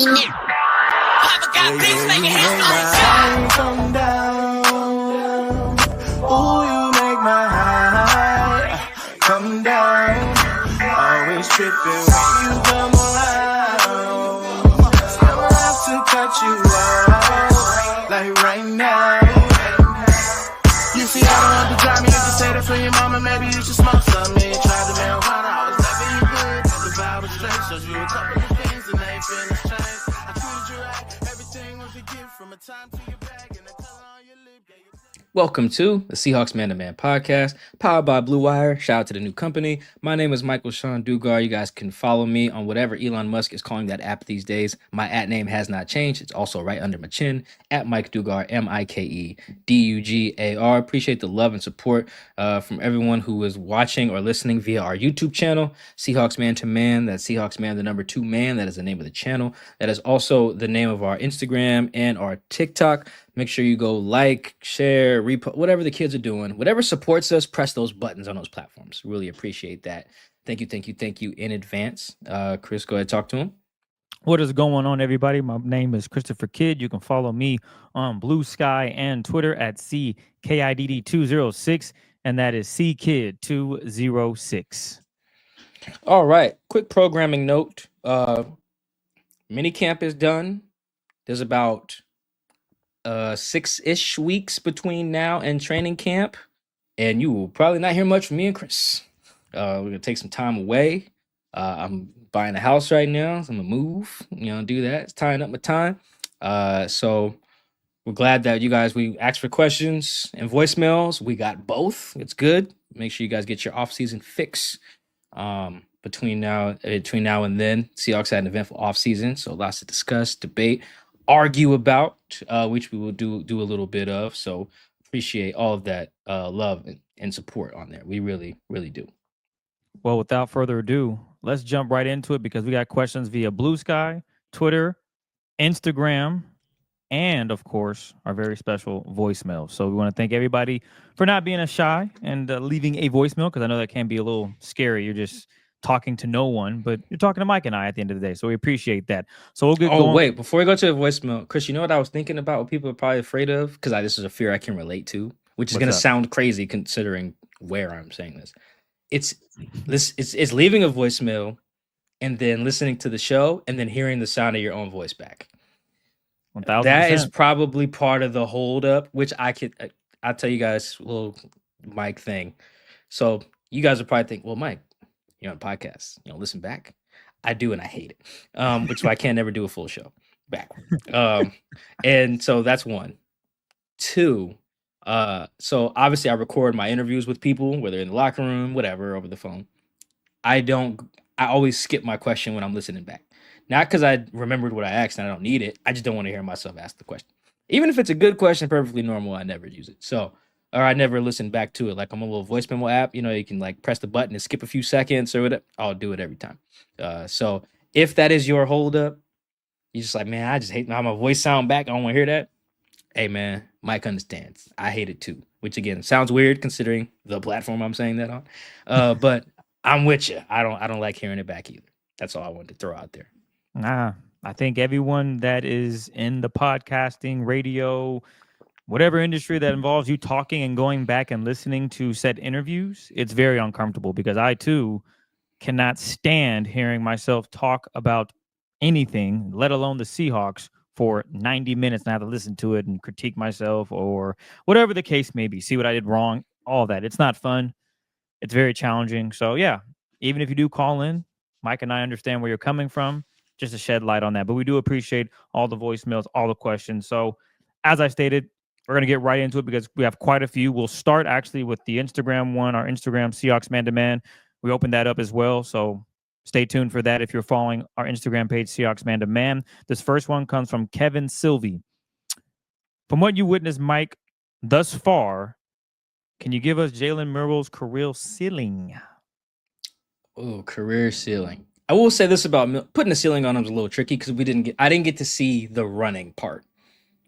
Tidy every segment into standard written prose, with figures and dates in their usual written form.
Come down. Ooh, you make my high come down. Always tripping when you come around. Never have to cut you out like right now. You see, I don't have to drive me. You can say that for your mama. Maybe you should smoke some. Me try the marijuana. I was never you good. The vibe was straight. Showed you a couple of things and they feel strange. I treated you right. Everything was a gift from a time to your bag and the color on your lip. Welcome to the Seahawks Man to Man podcast, powered by Blue Wire. Shout out to the new company. My name is Michael Sean Dugar. You guys can follow me on whatever Elon Musk is calling that app these days. My @ name has not changed. It's also right under my chin, at Mike Dugar, MikeDugar. Appreciate the love and support from everyone who is watching or listening via our YouTube channel, Seahawks Man to Man. That's Seahawks Man, the number 2 man. That is the name of the channel. That is also the name of our Instagram and our TikTok. Make sure you go like, share, repost, whatever the kids are doing. Whatever supports us, press those buttons on those platforms. Really appreciate that. Thank you in advance. Chris, go ahead, talk to him. What is going on, everybody? My name is Christopher Kidd. You can follow me on Blue Sky and Twitter at CKIDD206, and that is CKid206. All right, quick programming note. Minicamp is done. There's about 6-ish weeks between now and training camp, and you will probably not hear much from me and Chris. We're gonna take some time away. I'm buying a house right now, so I'm gonna move, do that. It's tying up my time. So we're glad that we asked for questions and voicemails. We got both. It's good. Make sure you guys get your off-season fix. Between now and then, Seahawks had an eventful off-season, so lots to discuss, debate, argue about, which we will do a little bit of. So appreciate all of that love and support on there. We really, really do. Well, without further ado, let's jump right into it because we got questions via Blue Sky, Twitter, Instagram, and of course, our very special voicemail. So we want to thank everybody for not being shy and leaving a voicemail, because I know that can be a little scary. You're just talking to no one, but you're talking to Mike and I at the end of the day. So we appreciate that. So we'll get going. Wait, before we go to the voicemail, Chris, you know what I was thinking about, what people are probably afraid of? Because this is a fear I can relate to, which is going to sound crazy considering where I'm saying this. It's leaving a voicemail and then listening to the show and then hearing the sound of your own voice back. 1000%. That is probably part of the holdup, which I'll tell you guys a little Mike thing. So you guys will probably think, well, Mike, you're on a podcast, listen back. I do, and I hate it, which is why I can't never do a full show back. And so that's one. 2, so obviously I record my interviews with people, whether in the locker room, whatever, over the phone. I always skip my question when I'm listening back. Not because I remembered what I asked and I don't need it. I just don't want to hear myself ask the question. Even if it's a good question, perfectly normal, I never use it. Or I never listen back to it. Like I'm a little voice memo app, you can like press the button and skip a few seconds or whatever. I'll do it every time. So if that is your holdup, you're just like, man, I just hate how my voice sound back. I don't want to hear that. Hey man, Mike understands. I hate it too, which again sounds weird considering the platform I'm saying that on. But I'm with you. I don't like hearing it back either. That's all I wanted to throw out there. I think everyone that is in the podcasting, radio, whatever industry that involves you talking and going back and listening to said interviews, it's very uncomfortable because I too cannot stand hearing myself talk about anything, let alone the Seahawks, for 90 minutes and I have to listen to it and critique myself or whatever the case may be, see what I did wrong, all that. It's not fun. It's very challenging. So yeah, even if you do call in, Mike and I understand where you're coming from, just to shed light on that. But we do appreciate all the voicemails, all the questions. So as I stated, we're going to get right into it because we have quite a few. We'll start actually with the Instagram one, our Instagram Seahawks Man to Man. We opened that up as well. So stay tuned for that if you're following our Instagram page, Seahawks Man to Man. This first one comes from Kevin Sylvie. From what you witnessed, Mike, thus far, can you give us Jalen Murrell's career ceiling? Oh, career ceiling. I will say this about putting a ceiling on him is a little tricky because I didn't get to see the running part.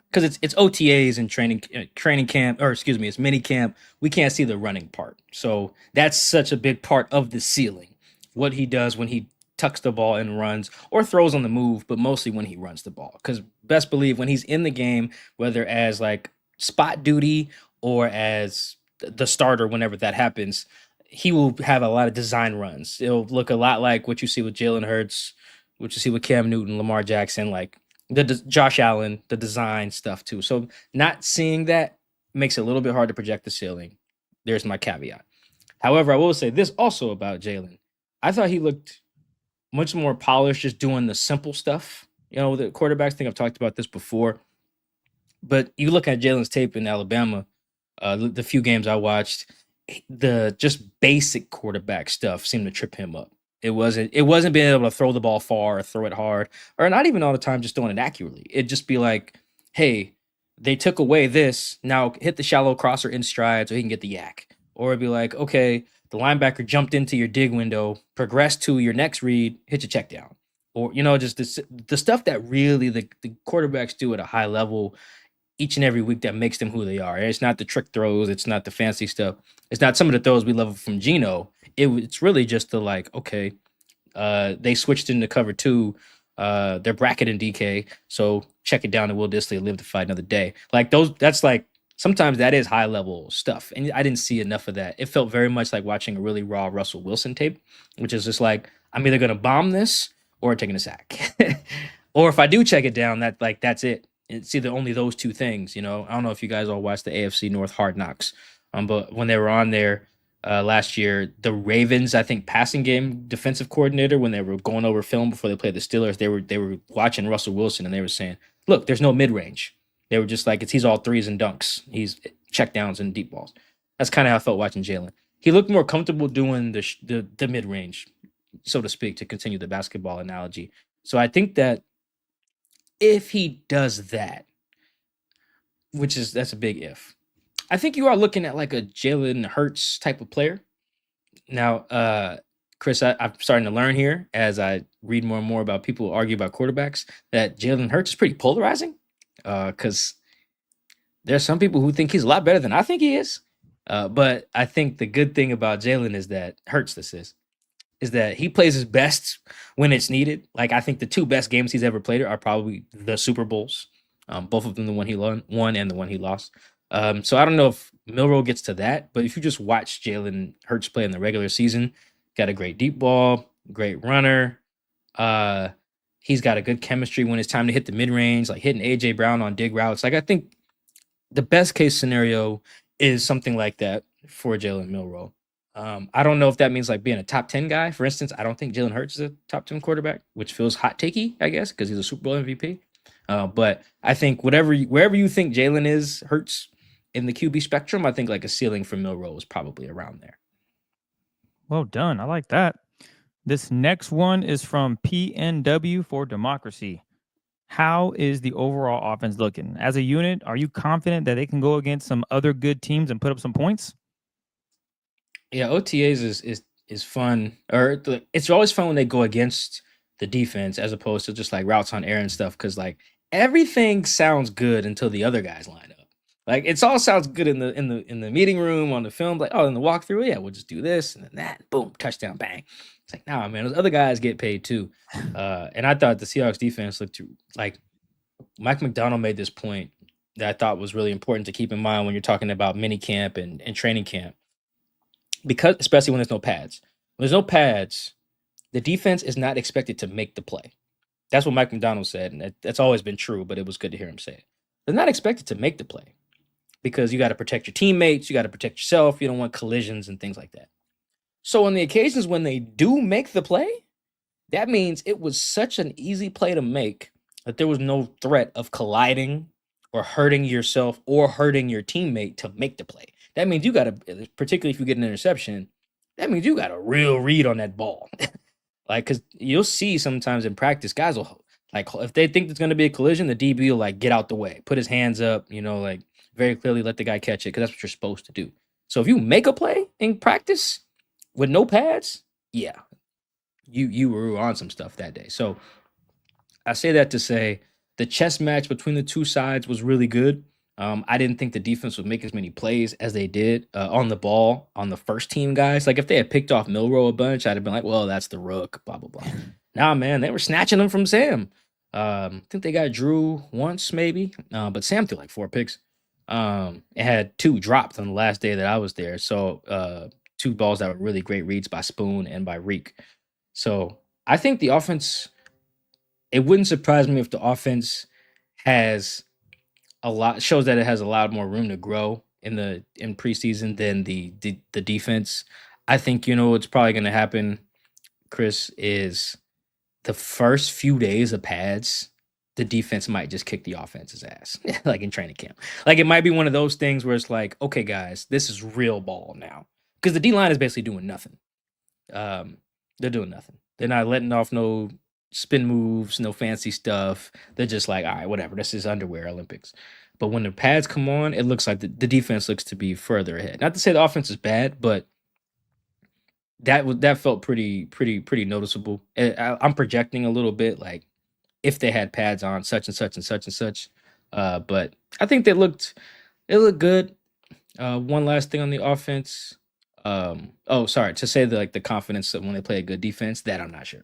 Because it's OTAs and training camp, or excuse me, it's mini camp. We can't see the running part. So that's such a big part of the ceiling. What he does when he tucks the ball and runs or throws on the move, but mostly when he runs the ball. Because best believe when he's in the game, whether as like spot duty or as the starter, whenever that happens, he will have a lot of design runs. It'll look a lot like what you see with Jalen Hurts, what you see with Cam Newton, Lamar Jackson, like Josh Allen, the design stuff too. So not seeing that makes it a little bit hard to project the ceiling. There's my caveat. However, I will say this also about Jalen. I thought he looked much more polished just doing the simple stuff. You know, the quarterbacks, I think I've talked about this before. But you look at Jalen's tape in Alabama, the few games I watched, the just basic quarterback stuff seemed to trip him up. It wasn't being able to throw the ball far or throw it hard, or not even all the time just throwing it accurately. It'd just be like, hey, they took away this, now hit the shallow crosser in stride so he can get the yak. Or it'd be like, okay, the linebacker jumped into your dig window, progressed to your next read, hit your check down. Or, just the stuff that really the quarterbacks do at a high level each and every week that makes them who they are. It's not the trick throws. It's not the fancy stuff. It's not some of the throws we love from Geno. It's really just the like, okay, they switched into cover two. They're bracketing DK, so check it down and Will Dissly live to fight another day. Like those, that's like sometimes that is high level stuff, and I didn't see enough of that. It felt very much like watching a really raw Russell Wilson tape, which is just like I'm either gonna bomb this or taking a sack, or if I do check it down, that's it. It's either only those two things. I don't know if you guys all watched the AFC North Hard Knocks, but when they were on there last year, the Ravens, I think, passing game defensive coordinator, when they were going over film before they played the Steelers, they were watching Russell Wilson and they were saying, "Look, there's no mid range." They were just like, he's all threes and dunks. He's check downs and deep balls. That's kind of how I felt watching Jalen. He looked more comfortable doing the mid range, so to speak, to continue the basketball analogy. So I think that if he does that, that's a big if, I think you are looking at like a Jalen Hurts type of player. Now, Chris, I'm starting to learn here as I read more and more about people who argue about quarterbacks that Jalen Hurts is pretty polarizing, because there's some people who think he's a lot better than I think he is. But I think the good thing about Jalen is that is that he plays his best when it's needed. Like I think the two best games he's ever played are probably the Super Bowls, both of them, the one he won and the one he lost. So I don't know if Milroe gets to that, but if you just watch Jalen Hurts play in the regular season, got a great deep ball, great runner. He's got a good chemistry when it's time to hit the mid range, like hitting AJ Brown on dig routes. Like I think the best case scenario is something like that for Jalen Milroe. I don't know if that means like being a top 10 guy. For instance, I don't think Jalen Hurts is a top 10 quarterback, which feels hot takey, I guess, because he's a Super Bowl MVP. But I think wherever you think Jalen is, Hurts in the QB spectrum, I think like a ceiling for Milroe is probably around there. Well done. I like that. This next one is from PNW for Democracy. How is the overall offense looking? As a unit, are you confident that they can go against some other good teams and put up some points? Yeah, OTAs is fun. Or it's always fun when they go against the defense as opposed to just like routes on air and stuff, because like everything sounds good until the other guys line up. Like it's all sounds good in the meeting room on the film, like, oh, in the walkthrough, yeah, we'll just do this and then that, boom, touchdown, bang. It's like, nah, man, those other guys get paid too. And I thought the Seahawks defense looked like Mike McDonald made this point that I thought was really important to keep in mind when you're talking about mini camp and training camp. Because especially when there's no pads. When there's no pads, the defense is not expected to make the play. That's what Mike McDonald said, and that's always been true, but it was good to hear him say it. They're not expected to make the play because you got to protect your teammates, you got to protect yourself, you don't want collisions and things like that. So on the occasions when they do make the play, that means it was such an easy play to make that there was no threat of colliding or hurting yourself or hurting your teammate to make the play. That means you got to, particularly if you get an interception, that means you got a real read on that ball. Like, because you'll see sometimes in practice, guys will, like, if they think there's going to be a collision, the DB will, like, get out the way, put his hands up, like, very clearly let the guy catch it, because that's what you're supposed to do. So if you make a play in practice with no pads, yeah, you were on some stuff that day. So I say that to say the chess match between the two sides was really good. I didn't think the defense would make as many plays as they did on the ball on the first team guys. Like if they had picked off Milrow a bunch, I'd have been like, well, that's the rook, blah, blah, blah. Nah, man, they were snatching them from Sam. I think they got Drew once, maybe, but Sam threw like 4 picks. It had 2 dropped on the last day that I was there. So 2 balls that were really great reads by Spoon and by Reek. So I think the offense, it wouldn't surprise me if the offense has shows that it has a lot more room to grow in preseason than the defense. I think what's probably going to happen, Chris, is the first few days of pads, the defense might just kick the offense's ass, like in training camp. Like it might be one of those things where it's like, okay, guys, this is real ball now, because the D line is basically doing nothing. They're doing nothing. They're not letting off no spin moves, no fancy stuff. They're just like, all right, whatever. This is underwear Olympics. But when the pads come on, it looks like the defense looks to be further ahead. Not to say the offense is bad, but that felt pretty noticeable. I'm projecting a little bit, like if they had pads on, such and such and such and such. But I think it looked good. One last thing on the offense. Sorry, to say the confidence that when they play a good defense, that I'm not sure.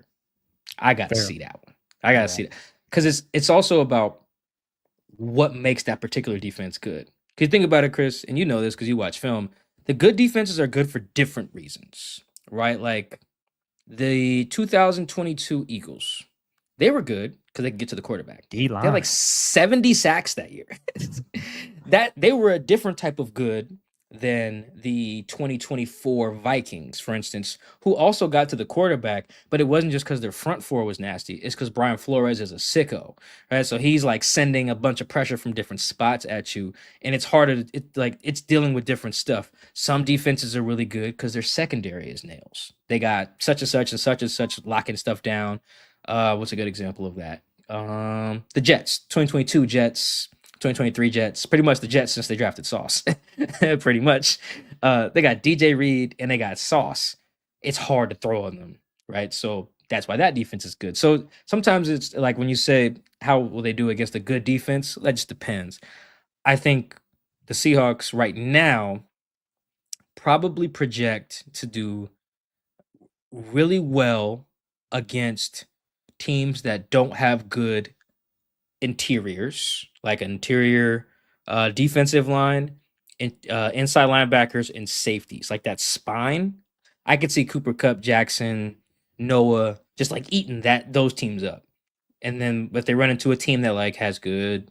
I got to Fair. see that one. I got to see that, because it's also about what makes that particular defense good. Because think about it, Chris, and you know this because you watch film. The good defenses are good for different reasons, right? Like the 2022 Eagles, they were good because they could get to the quarterback. They D-line. had like 70 sacks that year. That they were a different type of good than the 2024 Vikings, for instance, who also got to the quarterback, but it wasn't just because their front four was nasty. It's because Brian Flores is a sicko, right? So he's like sending a bunch of pressure from different spots at you, and it's harder. It's dealing with different stuff. Some defenses are really good because their secondary is nails. They got such and such and such and such locking stuff down. What's a good example of that? The Jets, 2022 Jets. 2023 Jets, pretty much the Jets since they drafted Sauce. Pretty much. They got DJ Reed and they got Sauce. It's hard to throw on them, right? So that's why that defense is good. So sometimes it's like when you say, how will they do against a good defense? That just depends. I think the Seahawks right now probably project to do really well against teams that don't have good interiors, like interior defensive line, inside linebackers, and safeties, like that spine. I could see Cooper Kupp, Jackson, Noah just like eating those teams up. And then if they run into a team that like has couple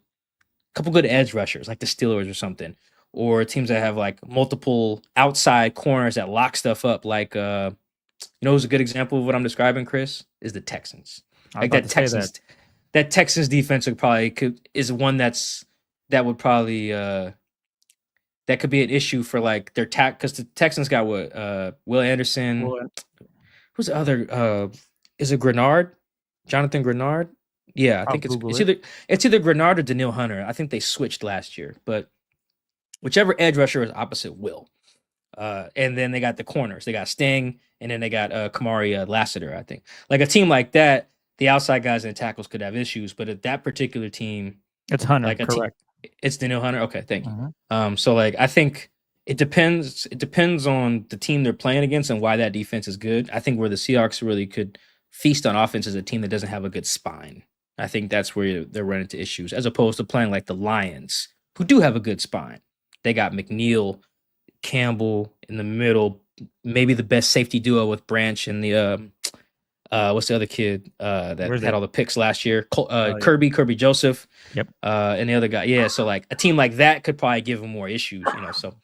good edge rushers, like the Steelers or something, or teams that have like multiple outside corners that lock stuff up, like who's a good example of what I'm describing, Chris, is the Texans. Like that Texans. That Texans defense is one that would probably that could be an issue for like their because the Texans got Will Anderson. Who's the other? Is it Grenard? Jonathan Grenard? Yeah, I think it's either Grenard or Daniil Hunter. I think they switched last year, but whichever edge rusher is opposite Will. And then they got the corners. They got Sting, and then they got Kamari Lassiter. I think like a team like that. The outside guys and tackles could have issues, but at that particular team, it's Hunter, like correct? It's Daniil Hunter. Okay, thank you. So like I think it depends. It depends on the team they're playing against and why that defense is good. I think where the Seahawks really could feast on offense is a team that doesn't have a good spine. I think that's where they're running into issues, as opposed to playing like the Lions, who do have a good spine. They got McNeil, Campbell in the middle, maybe the best safety duo with Branch and the what's the other kid that had all the picks last year? Kirby Joseph. Yep. And the other guy. Yeah. So like a team like that could probably give them more issues, So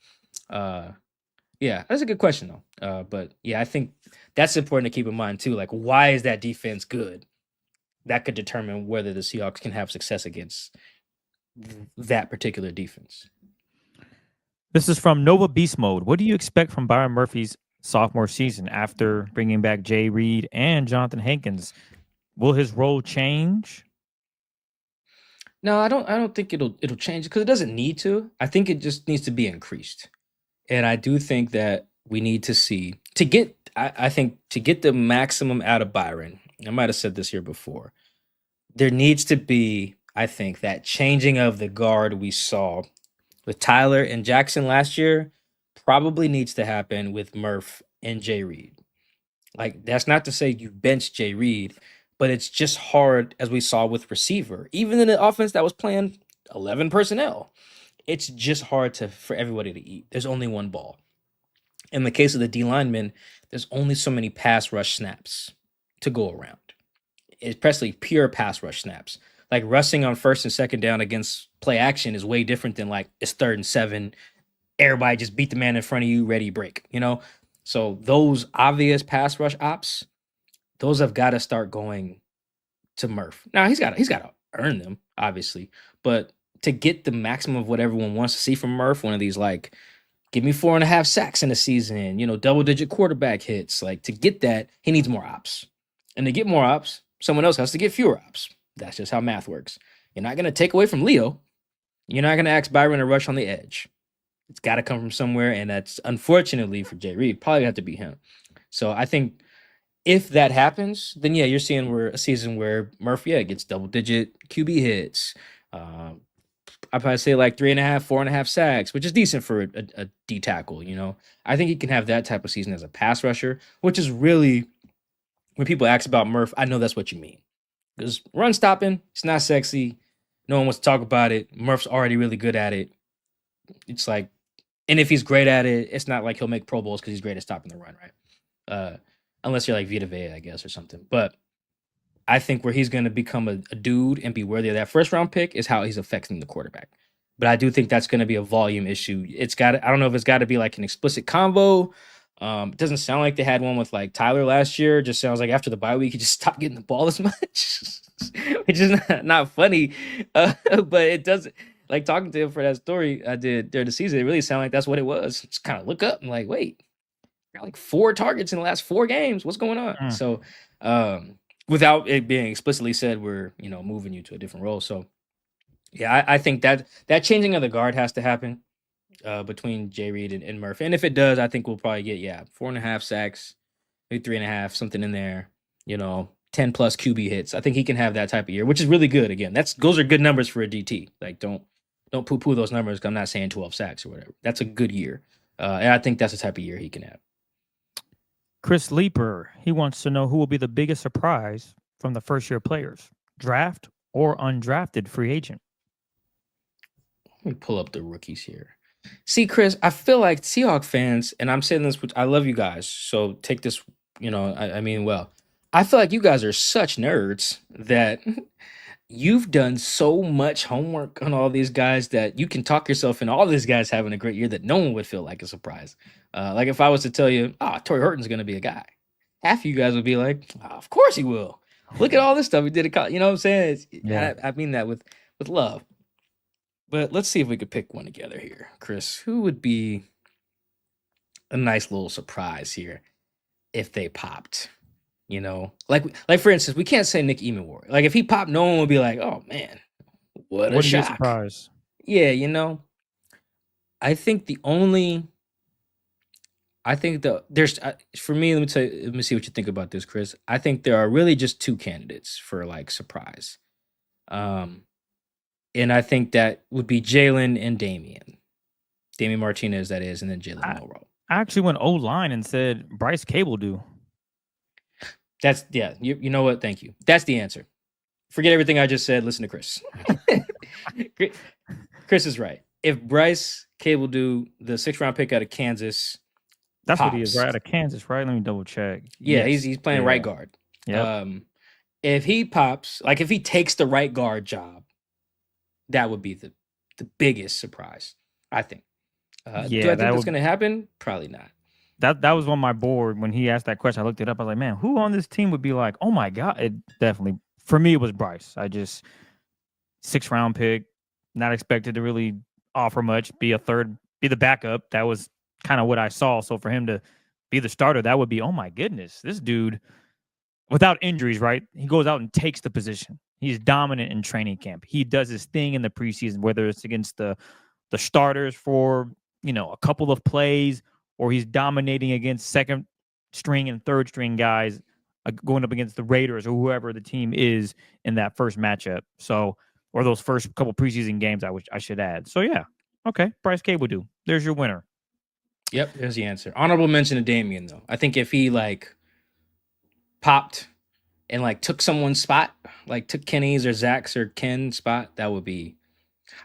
yeah, that's a good question though. But yeah, I think that's important to keep in mind too. Like, why is that defense good? That could determine whether the Seahawks can have success against that particular defense. This is from Nova Beast Mode. What do you expect from Byron Murphy's sophomore season after bringing back Jay Reed and Jonathan Hankins? Will his role change? No, I don't think it'll change because it doesn't need to. I think it just needs to be increased. And I do think that we need to see I think to get the maximum out of Byron. I might have said this here before. There needs to be, I think, that changing of the guard we saw with Tyler and Jackson last year probably needs to happen with Murph and Jay Reed. Like, that's not to say you bench Jay Reed, but it's just hard, as we saw with receiver. Even in an offense that was playing 11 personnel, it's just hard for everybody to eat. There's only one ball. In the case of the D linemen, there's only so many pass rush snaps to go around, especially pure pass rush snaps. Like, rushing on first and second down against play action is way different than like it's 3rd and 7. Everybody just beat the man in front of you, ready, break, you know? So those obvious pass rush ops, those have got to start going to Murph. Now he's got to earn them, obviously, but to get the maximum of what everyone wants to see from Murph, one of these like, give me 4.5 sacks in a season, double-digit quarterback hits. Like, to get that, he needs more ops, and to get more ops, someone else has to get fewer ops. That's just how math works. You're not going to take away from Leo. You're not going to ask Byron to rush on the edge. It's got to come from somewhere, and that's, unfortunately for Jay Reed, probably have to be him. So I think if that happens, then yeah, you're seeing a season where Murphy gets double-digit QB hits. I'd probably say like 3.5, 4.5 sacks, which is decent for a D tackle. I think he can have that type of season as a pass rusher, which is really, when people ask about Murph, I know that's what you mean. Because run stopping, it's not sexy. No one wants to talk about it. Murph's already really good at it. It's like, and if he's great at it, it's not like he'll make Pro Bowls because he's great at stopping the run, right? Unless you're like Vita Vea, I guess, or something. But I think where he's going to become a dude and be worthy of that first round pick is how he's affecting the quarterback. But I do think that's going to be a volume issue. I don't know if it's got to be like an explicit convo. It doesn't sound like they had one with like Tyler last year. It just sounds like after the bye week, he just stopped getting the ball as much, which is not funny. But it doesn't, like, talking to him for that story I did during the season, it really sounded like that's what it was. Just kind of look up and like, wait, got like 4 targets in the last 4 games. What's going on? So, without it being explicitly said, we're, moving you to a different role. So yeah, I think that changing of the guard has to happen between Jay Reed and Murphy. And if it does, I think we'll probably get 4.5 sacks, maybe 3.5, something in there, 10 plus QB hits. I think he can have that type of year, which is really good. Again, those are good numbers for a DT. Like, don't poo-poo those numbers, 'cause I'm not saying 12 sacks or whatever. That's a good year. And I think that's the type of year he can have. Chris Leeper, he wants to know who will be the biggest surprise from the first-year players, draft or undrafted free agent. Let me pull up the rookies here. See, Chris, I feel like Seahawks fans, and I'm saying this, I love you guys, so take this, I mean well. I feel like you guys are such nerds that you've done so much homework on all these guys that you can talk yourself into all these guys having a great year that no one would feel like a surprise. Like, if I was to tell you, Torrey Horton's going to be a guy, half of you guys would be like, of course he will. Look at all this stuff he did at college. You know what I'm saying? I mean that with love. But let's see if we could pick one together here. Chris, who would be a nice little surprise here if they popped? Like for instance, we can't say Nick Emenward. Like, if he popped, no one would be like, "Oh man, what a shock!" Surprise. Yeah, I think there's for me. Let me see what you think about this, Chris. I think there are really just 2 candidates for like surprise, and I think that would be Jalen and Damian Martinez, that is, and then Jalen Milroe. I actually went O-line and said Bryce Cable do. That's, you know what? Thank you. That's the answer. Forget everything I just said. Listen to Chris. Chris is right. If Bryce Cable do, the 6th round pick out of Kansas, that's pops. What he is, right? Out of Kansas, right? Let me double check. Yeah, yes. he's playing right guard. Yeah. If he pops, like if he takes the right guard job, that would be the biggest surprise, I think. Do I think that's going to happen? Probably not. That was on my board when he asked that question. I looked it up. I was like, man, who on this team would be like, oh my God? It definitely, for me, it was Bryce. I just, 6th round pick, not expected to really offer much, be the backup. That was kind of what I saw. So for him to be the starter, that would be, oh my goodness, this dude, without injuries, right? He goes out and takes the position. He's dominant in training camp. He does his thing in the preseason, whether it's against the starters for, a couple of plays, or he's dominating against 2nd string and 3rd string guys going up against the Raiders or whoever the team is in that first matchup. So, or those first couple preseason games, I should add. So yeah, Okay, Bryce Cable do. There's your winner. Yep, there's the answer. Honorable mention to Damian though. I think if he like popped and like took someone's spot, like took Kenny's or Zach's or Ken's spot, that would be.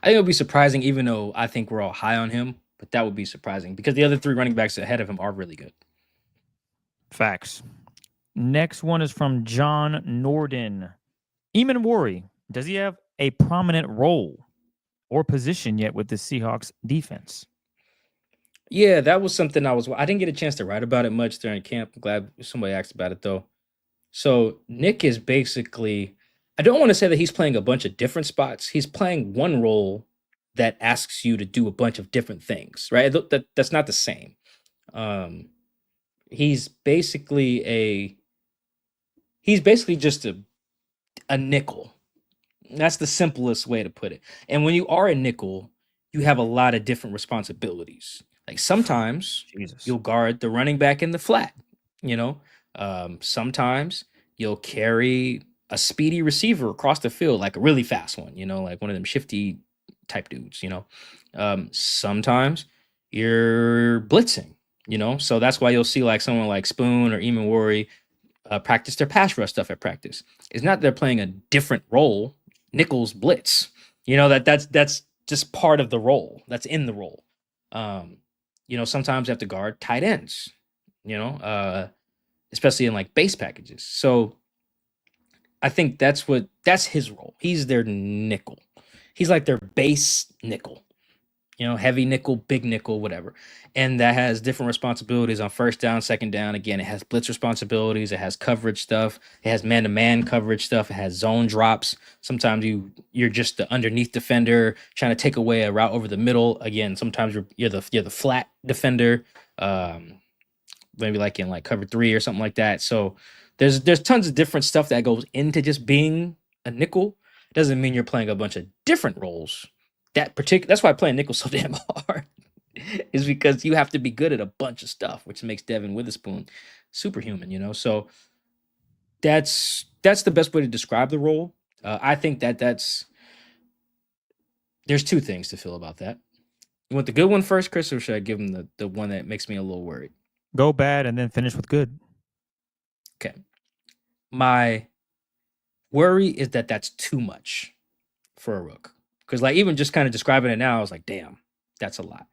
I think it would be surprising, even though I think we're all high on him. But that would be surprising because the other three running backs ahead of him are really good. Facts. Next one is from John Norden. Eamon Worry, does he have a prominent role or position yet with the Seahawks defense? Yeah, that was something I didn't get a chance to write about it much during camp. I'm glad somebody asked about it though. So Nick is basically, I don't want to say that he's playing a bunch of different spots. He's playing one role that asks you to do a bunch of different things, right? That's not the same. He's basically just a nickel. That's the simplest way to put it. And when you are a nickel, you have a lot of different responsibilities. Like sometimes Jesus. you'll guard the running back in the flat, you know. Sometimes you'll carry a speedy receiver across the field, like a really fast one, you know, like one of them shifty type dudes, you know. Sometimes you're blitzing, you know, so that's why you'll see like someone like Spoon or Eamon Worry practice their pass rush stuff at practice. It's not they're playing a different role, nickels blitz, you know, that's just part of the role that's in the role. You know, sometimes you have to guard tight ends, you know, especially in like base packages. So I think that's his role. He's their nickel. He's like their base nickel, you know, heavy nickel, big nickel, whatever. And that has different responsibilities on first down, second down. Again, it has blitz responsibilities. It has coverage stuff. It has man-to-man coverage stuff. It has zone drops. Sometimes you're just the underneath defender trying to take away a route over the middle. Again, sometimes you're the flat defender. Maybe like in like cover 3 or something like that. So there's tons of different stuff that goes into just being a nickel. Doesn't mean you're playing a bunch of different roles. That's why playing nickel so damn hard is because you have to be good at a bunch of stuff, which makes Devin Witherspoon superhuman, you know. So that's the best way to describe the role. I think there's two things to feel about that. You want the good one first, Chris, or should I give him the one that makes me a little worried? Go bad and then finish with good. Okay. My worry is that that's too much for a rook. Because like even just kind of describing it now, I was like, damn, that's a lot.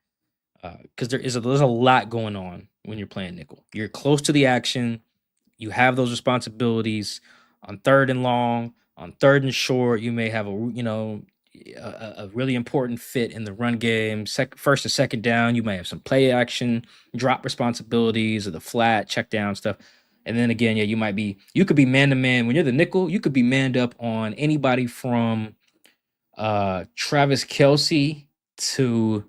Because there's a lot going on when you're playing nickel. You're close to the action. You have those responsibilities on third and long, on third and short. You may have a really important fit in the run game. First and second down, you might have some play action, drop responsibilities, or the flat check down stuff. And then again, yeah, you could be man to man. When you're the nickel, you could be manned up on anybody from Travis Kelce to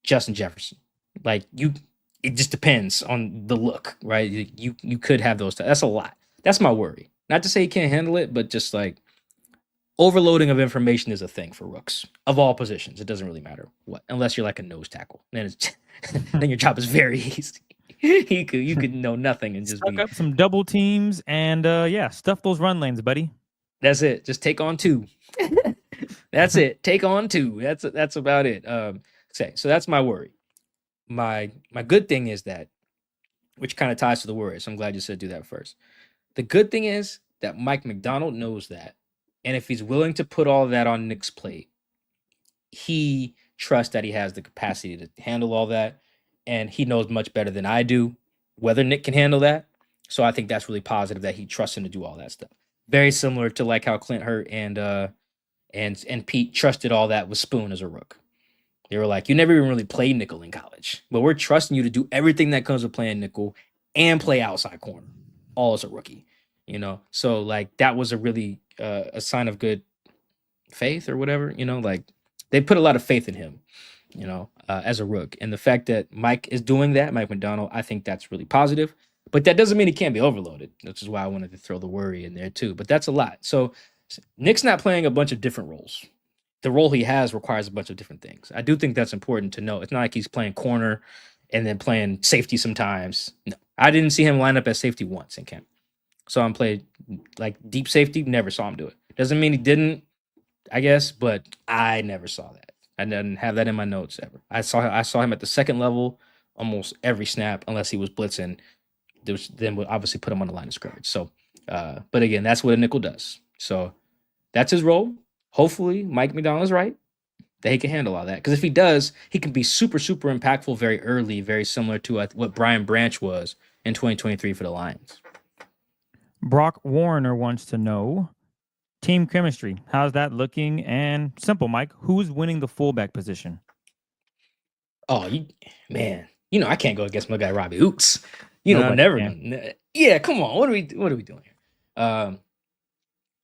Justin Jefferson. Like it just depends on the look, right? You could have those. That's a lot. That's my worry. Not to say he can't handle it, but just like overloading of information is a thing for rooks of all positions. It doesn't really matter what, unless you're like a nose tackle. Then then your job is very easy. you could know nothing and just Suck up some double teams and stuff those run lanes, buddy. That's it. Just take on 2. That's it. Take on 2. That's about it. So that's my worry. My good thing is that, which kind of ties to the worry. So I'm glad you said do that first. The good thing is that Mike McDonald knows that. And if he's willing to put all that on Nick's plate, he trusts that he has the capacity to handle all that. And he knows much better than I do whether Nick can handle that. So I think that's really positive that he trusts him to do all that stuff. Very similar to like how Clint Hurt and Pete trusted all that with Spoon as a rook. They were like, you never even really played nickel in college, but we're trusting you to do everything that comes with playing nickel and play outside corner, all as a rookie, you know? So like that was a really a sign of good faith or whatever, you know, like they put a lot of faith in him, you know, as a rook. And the fact that Mike is doing that, Mike McDonald, I think that's really positive. But that doesn't mean he can't be overloaded, which is why I wanted to throw the worry in there too. But that's a lot. So Nick's not playing a bunch of different roles. The role he has requires a bunch of different things. I do think that's important to know. It's not like he's playing corner and then playing safety sometimes. No, I didn't see him line up as safety once in camp. Saw him play like deep safety. Never saw him do it. Doesn't mean he didn't, I guess, but I never saw that. I didn't have that in my notes ever. I saw him at the second level almost every snap, unless he was blitzing. Then would obviously put him on the line of scrimmage. So, but again, that's what a nickel does. So that's his role. Hopefully, Mike McDonald is right that he can handle all that. Because if he does, he can be super, super impactful very early, very similar to what Brian Branch was in 2023 for the Lions. Brock Warner wants to know team chemistry. How's that looking? And simple, Mike, who's winning the fullback position? Oh, man, I can't go against my guy Robbie Oots. I'm Nobody never can. gonna. Yeah, come on. What are we doing here?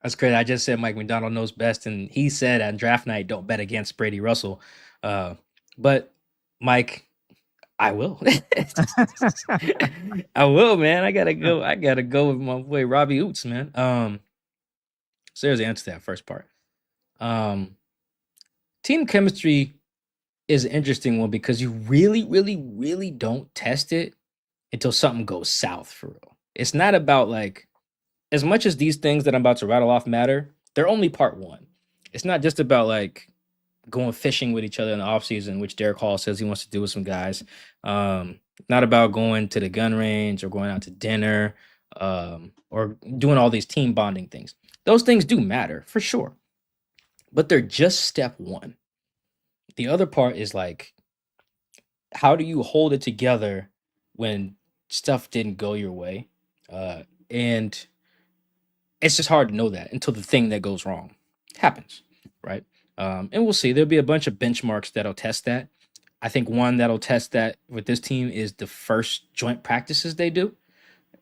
That's crazy. I just said Mike McDonald knows best, and he said on draft night, "Don't bet against Brady Russell." But Mike, I will. I will, man. I gotta go. I gotta go with my boy Robbie Oots, man. So there's the answer to that first part. Team chemistry is an interesting one because you really, really, really don't test it until something goes south for real. It's not about like, as much as these things that I'm about to rattle off matter, they're only part one. It's not just about like going fishing with each other in the offseason, which Derek Hall says he wants to do with some guys. Not about going to the gun range or going out to dinner, or doing all these team bonding things. Those things do matter for sure, but they're just step one. The other part is like, how do you hold it together when stuff didn't go your way? And it's just hard to know that until the thing that goes wrong happens, right? And we'll see. There'll be a bunch of benchmarks that'll test that. I think one that'll test that with this team is the first joint practices they do.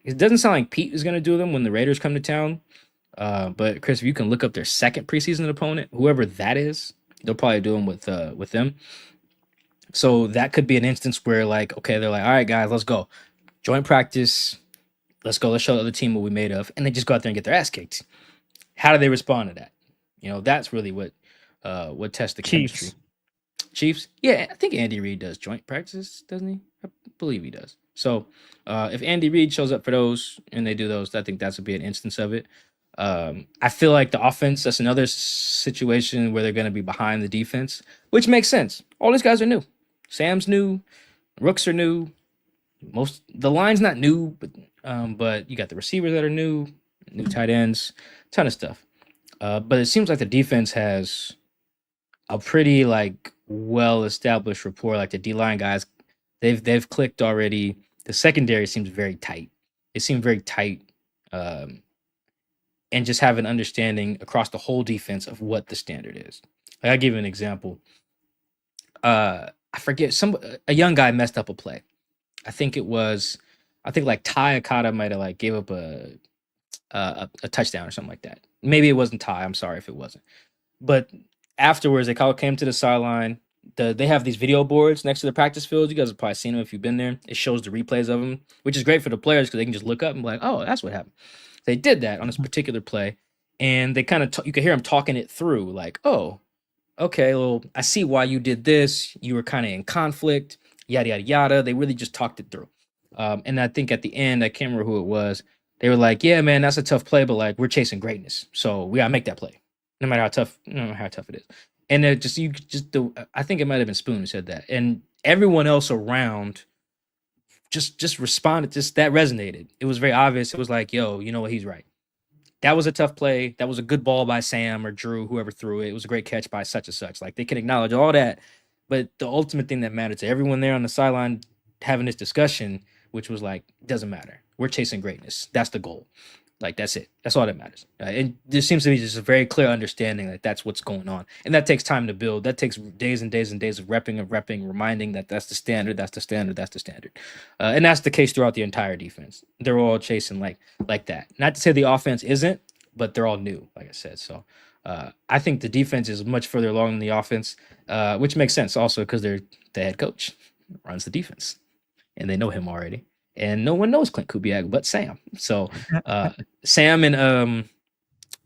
It doesn't sound like Pete is going to do them when the Raiders come to town. But Chris, if you can look up their second preseason opponent, whoever that is, they'll probably do them with them. So that could be an instance where like, okay, they're like, all right, guys, let's go. Joint practice. Let's go. Let's show the other team what we made of. And they just go out there and get their ass kicked. How do they respond to that? That's really what tests the chemistry. Chiefs? Yeah, I think Andy Reid does joint practices, doesn't he? I believe he does. So if Andy Reid shows up for those and they do those, I think that's would be an instance of it. I feel like the offense, that's another situation where they're going to be behind the defense, which makes sense. All these guys are new. Sam's new. Rooks are new. The line's not new, but you got the receivers that are new tight ends, ton of stuff. But it seems like the defense has a pretty like well-established rapport. Like the D-line guys, they've clicked already. The secondary seems very tight. It seemed very tight, and just have an understanding across the whole defense of what the standard is. Like, I'll give you an example. I forget, a young guy messed up a play. I think like Ty Akata might have like gave up a touchdown or something like that. Maybe it wasn't Ty. I'm sorry if it wasn't. But afterwards, they came to the sideline. They have these video boards next to the practice field. You guys have probably seen them if you've been there. It shows the replays of them, which is great for the players because they can just look up and be like, oh, that's what happened. They did that on this particular play, and they kind of you can hear them talking it through, like, oh, okay, well, I see why you did this. You were kind of in conflict, yada, yada, yada. They really just talked it through. And I think at the end, I can't remember who it was. They were like, yeah, man, that's a tough play, but like, we're chasing greatness. So we got to make that play, no matter how tough it is. And I think it might have been Spoon who said that. And everyone else around just responded, that resonated. It was very obvious. It was like, yo, you know what? He's right. That was a tough play. That was a good ball by Sam or Drew, whoever threw it. It was a great catch by such and such. Like, they can acknowledge all that. But the ultimate thing that mattered to everyone there on the sideline having this discussion, which was like, doesn't matter. We're chasing greatness. That's the goal. Like, that's it. That's all that matters. And there seems to be just a very clear understanding that that's what's going on. And that takes time to build. That takes days and days and days of repping, reminding that that's the standard, that's the standard, that's the standard. And that's the case throughout the entire defense. They're all chasing like that. Not to say the offense isn't, but they're all new, like I said. So I think the defense is much further along than the offense, which makes sense also because the head coach runs the defense. And they know him already. And no one knows Clint Kubiak but Sam. So Sam and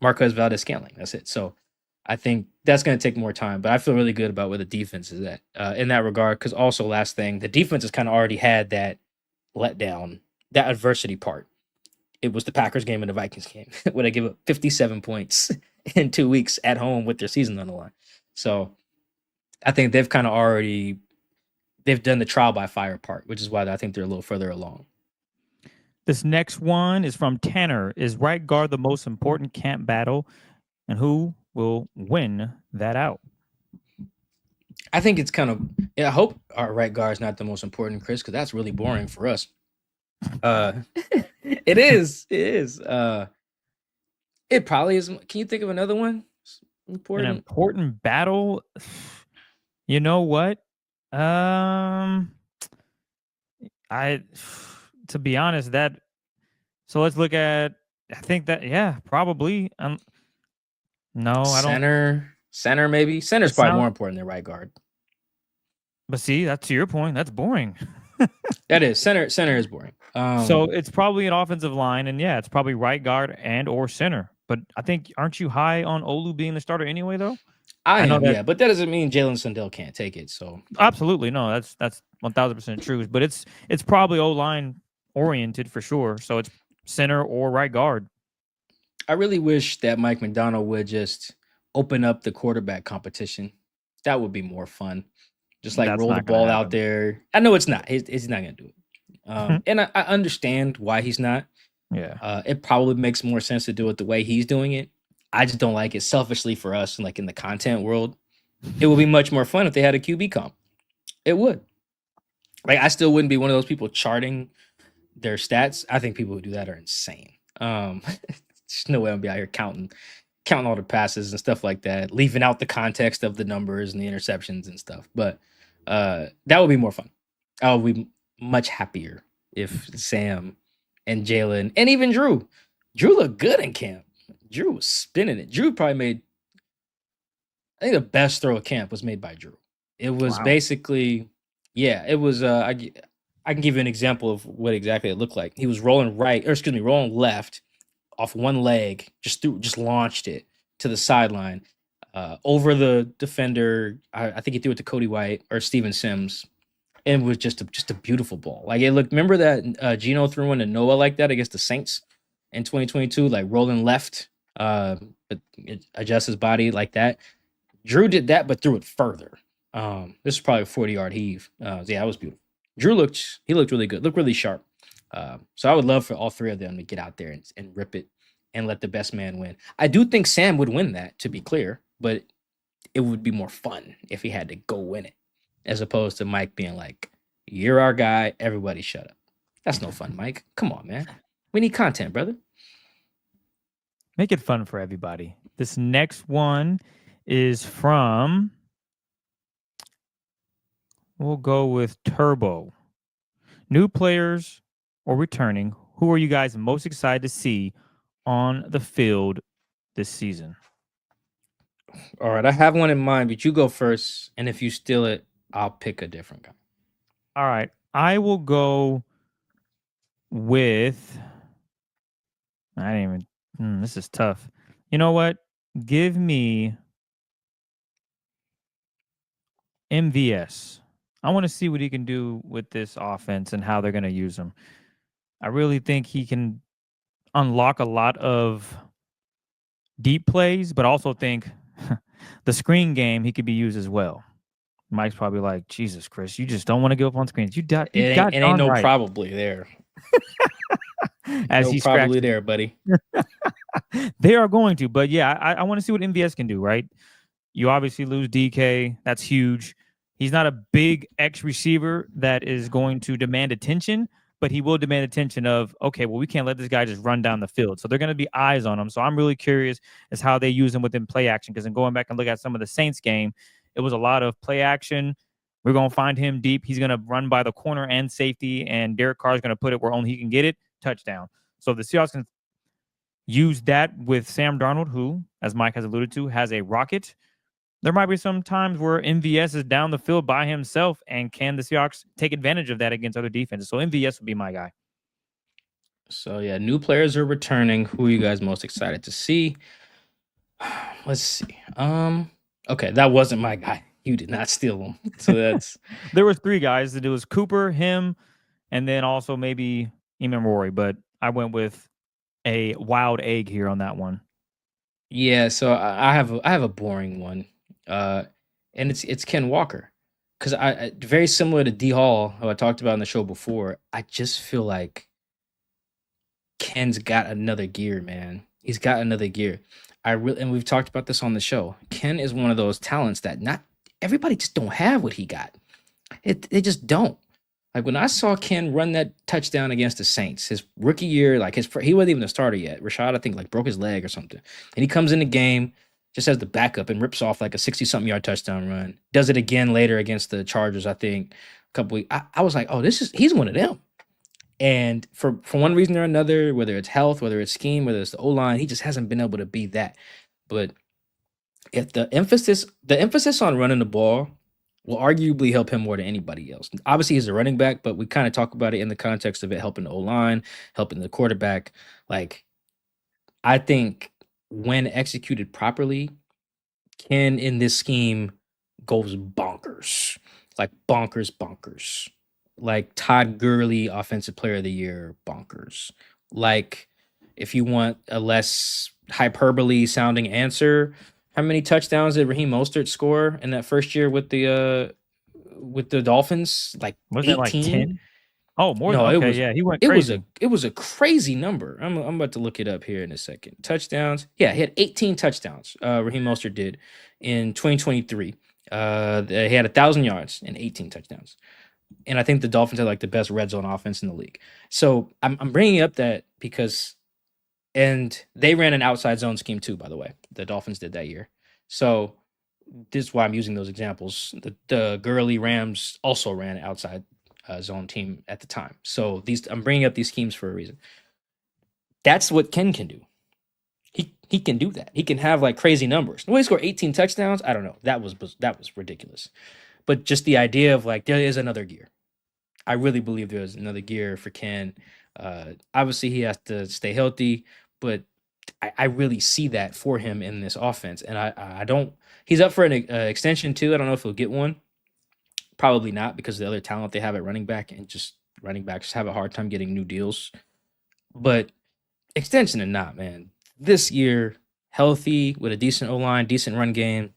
Marquez Valdez-Scantling. That's it. So I think that's going to take more time. But I feel really good about where the defense is at in that regard. Because also, last thing, the defense has kind of already had that letdown, that adversity part. It was the Packers game and the Vikings game where they give up 57 points in 2 weeks at home with their season on the line. So I think they've kind of already they've done the trial by fire part, which is why I think they're a little further along. This next one is from Tanner. Is right guard the most important camp battle, and who will win that out? I think it's kind of. Yeah, I hope our right guard is not the most important, Chris, because that's really boring for us. It is. It is. It probably is. Can you think of another one? Important. An important battle. You know what? I, to be honest, that. So let's look at. I think that probably. No, I don't. Center maybe. Center's probably more important than right guard. But see, that's to your point. That's boring. That is center. Center is boring. So it's probably an offensive line, and it's probably right guard and or center. But I think, aren't you high on Olu being the starter anyway, though? I know that, but that doesn't mean Jalen Sundell can't take it. So absolutely no, that's 1000% true. But it's probably O-line oriented for sure. So it's center or right guard. I really wish that Mike McDonald would just open up the quarterback competition. That would be more fun. Just like roll the ball out there. I know it's not. He's not going to do it. And I understand why he's not. Yeah. It probably makes more sense to do it the way he's doing it. I just don't like it selfishly for us. And like in the content world, it would be much more fun if they had a QB comp. It would. Like I still wouldn't be one of those people charting their stats. I think people who do that are insane. There's no way I'm be out here counting all the passes and stuff like that, leaving out the context of the numbers and the interceptions and stuff. But that would be more fun. I would be much happier if Sam and Jalen and even Drew looked good in camp. Drew was spinning it. Drew probably made, I think the best throw of camp was made by Drew. It was basically, it was, I can give you an example of what exactly it looked like. He was rolling rolling left off one leg, just launched it to the sideline, over the defender. I think he threw it to Cody White or Steven Sims. And it was just a beautiful ball. Like it looked, remember that Geno threw one to Noah like that against the Saints in 2022, like rolling left, but it adjusts his body like that. Drew did that, but threw it further. This is probably a 40-yard heave. It was beautiful. Drew looked really good, looked really sharp. So I would love for all three of them to get out there and rip it and let the best man win. I do think Sam would win that, to be clear, but it would be more fun if he had to go win it, as opposed to Mike being like, "You're our guy, everybody shut up." That's no fun, Mike. Come on, man. We need content, brother. Make it fun for everybody. This next one is from, we'll go with Turbo. New players or returning, who are you guys most excited to see on the field this season? All right, I have one in mind, but you go first. And if you steal it, I'll pick a different guy. All right. I will go with, this is tough. You know what? Give me MVS. I want to see what he can do with this offense and how they're going to use him. I really think he can unlock a lot of deep plays, but also think the screen game, he could be used as well. Mike's probably like, Jesus, Chris, you just don't want to give up on screens. It ain't no right. Probably there. As no he's probably there, buddy. They are going to, but I want to see what MVS can do, right? You obviously lose DK. That's huge. He's not a big X receiver that is going to demand attention, but he will demand attention of, okay, well, we can't let this guy just run down the field. So they're going to be eyes on him. So I'm really curious as how they use him within play action, because in going back and look at some of the Saints game, it was a lot of play action. We're going to find him deep. He's going to run by the corner and safety, and Derek Carr is going to put it where only he can get it. Touchdown. So if the Seahawks can use that with Sam Darnold, who, as Mike has alluded to, has a rocket, there might be some times where MVS is down the field by himself, and can the Seahawks take advantage of that against other defenses? So MVS would be my guy. So, new players are returning. Who are you guys most excited to see? Let's see. Okay, that wasn't my guy. You did not steal him. So that's... There was three guys. It was Cooper, him, and then also maybe Emans Role, but I went with a wild egg here on that one. Yeah, so I have a boring one. and it's Ken Walker. Because very similar to D Hall, who I talked about in the show before. I just feel like Ken's got another gear, man. He's got another gear. And we've talked about this on the show. Ken is one of those talents that not everybody just don't have what he got. They just don't. Like when I saw Ken run that touchdown against the Saints, his rookie year, like he wasn't even a starter yet. Rashad, I think, like broke his leg or something, and he comes in the game just as the backup and rips off like a 60-something yard touchdown run. Does it again later against the Chargers, I think. A couple weeks. I was like, oh, he's one of them. And for one reason or another, whether it's health, whether it's scheme, whether it's the O-line, he just hasn't been able to be that. But if the emphasis on running the ball will arguably help him more than anybody else. Obviously, he's a running back, but we kind of talk about it in the context of it helping the O-line, helping the quarterback. Like, I think when executed properly, Ken in this scheme goes bonkers. Like bonkers. Like Todd Gurley, Offensive Player of the Year, bonkers. Like, if you want a less hyperbole sounding answer, how many touchdowns did Raheem Mostert score in that first year with the Dolphins? Like Was it like 18? 10? Oh, more No, than it okay, was yeah, he went it was crazy. a crazy number. I'm about to look it up here in a second. Touchdowns. Yeah, he had 18 touchdowns. Raheem Mostert did in 2023. He had 1,000 yards and 18 touchdowns. And I think the Dolphins had like the best red zone offense in the league. So I'm bringing up that because, and they ran an outside zone scheme too, by the way. The Dolphins did that year. So this is why I'm using those examples. The Gurley Rams also ran an outside zone team at the time. So I'm bringing up these schemes for a reason. That's what Ken can do. He can do that. He can have like crazy numbers. The way he scored 18 touchdowns, I don't know. That was ridiculous. But just the idea of like there is another gear. I really believe there's another gear for Ken. Obviously, he has to stay healthy, but I really see that for him in this offense. And I don't. He's up for an extension too. I don't know if he'll get one. Probably not because of the other talent they have at running back, and just running backs have a hard time getting new deals. But extension or not, man. This year, healthy with a decent O-line, decent run game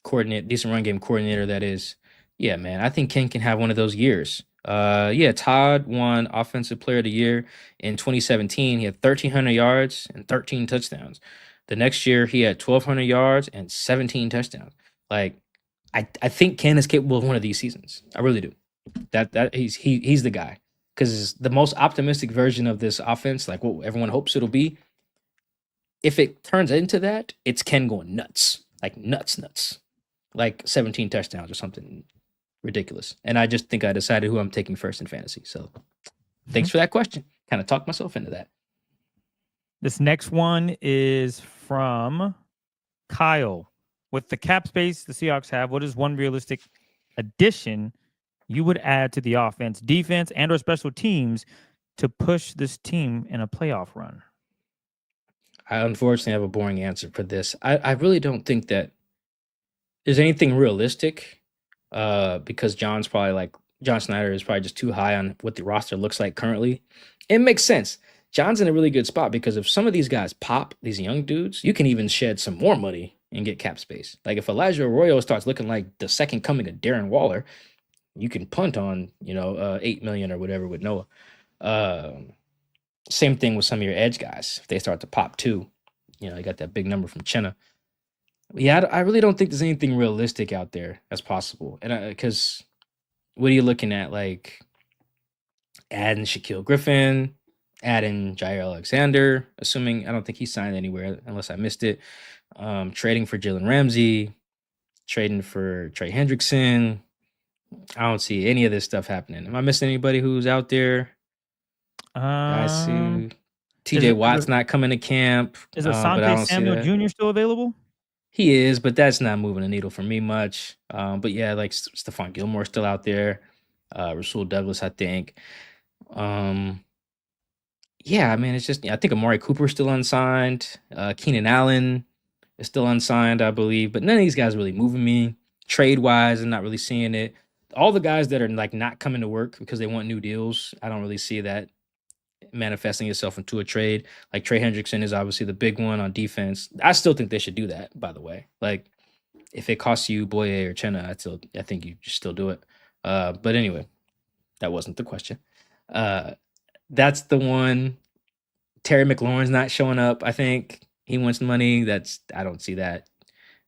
coordinator, that is. Yeah, man. I think Ken can have one of those years. Yeah, Todd won Offensive Player of the Year in 2017. He had 1,300 yards and 13 touchdowns. The next year, he had 1,200 yards and 17 touchdowns. Like, I think Ken is capable of one of these seasons. I really do. That he's the guy, because the most optimistic version of this offense, like what everyone hopes it'll be. If it turns into that, it's Ken going nuts, like nuts, like 17 touchdowns or something ridiculous. And I just think I decided who I'm taking first in fantasy. So thanks for that question. Kind of talked myself into that. This next one is from Kyle. With the cap space the Seahawks have, what is one realistic addition you would add to the offense, defense, and or special teams to push this team in a playoff run? I unfortunately have a boring answer for this. I really don't think that there's anything realistic, because John Snyder is probably just too high on what the roster looks like currently. It makes sense. John's in a really good spot because if some of these guys pop, these young dudes, you can even shed some more money and get cap space. Like if Elijah Arroyo starts looking like the second coming of Darren Waller, you can punt on, $8 million or whatever with Noah. Same thing with some of your edge guys. If they start to pop too, you got that big number from Chenna. Yeah, I really don't think there's anything realistic out there that's possible. And because what are you looking at? Like adding Shaquille Griffin, adding Jair Alexander, I don't think he signed anywhere unless I missed it. Trading for Jalen Ramsey, trading for Trey Hendrickson. I don't see any of this stuff happening. Am I missing anybody who's out there? I see TJ Watt's not coming to camp. Is but I Asante don't see Samuel that. Jr. still available? He is, but that's not moving the needle for me much. But yeah, like Stephon Gilmore's still out there. Rasul Douglas, I think. Yeah, I mean, it's just I think Amari Cooper's still unsigned. Keenan Allen is still unsigned, I believe. But none of these guys really moving me trade-wise. I'm not really seeing it. All the guys that are like not coming to work because they want new deals, I don't really see that manifesting itself into a trade. Like Trey Hendrickson is obviously the big one on defense. I still think they should do that, by the way. Like if it costs you Boye or Chenna, I think you should still do it. But anyway, that wasn't the question. That's the one. Terry McLaurin's not showing up. I think he wants money. I don't see that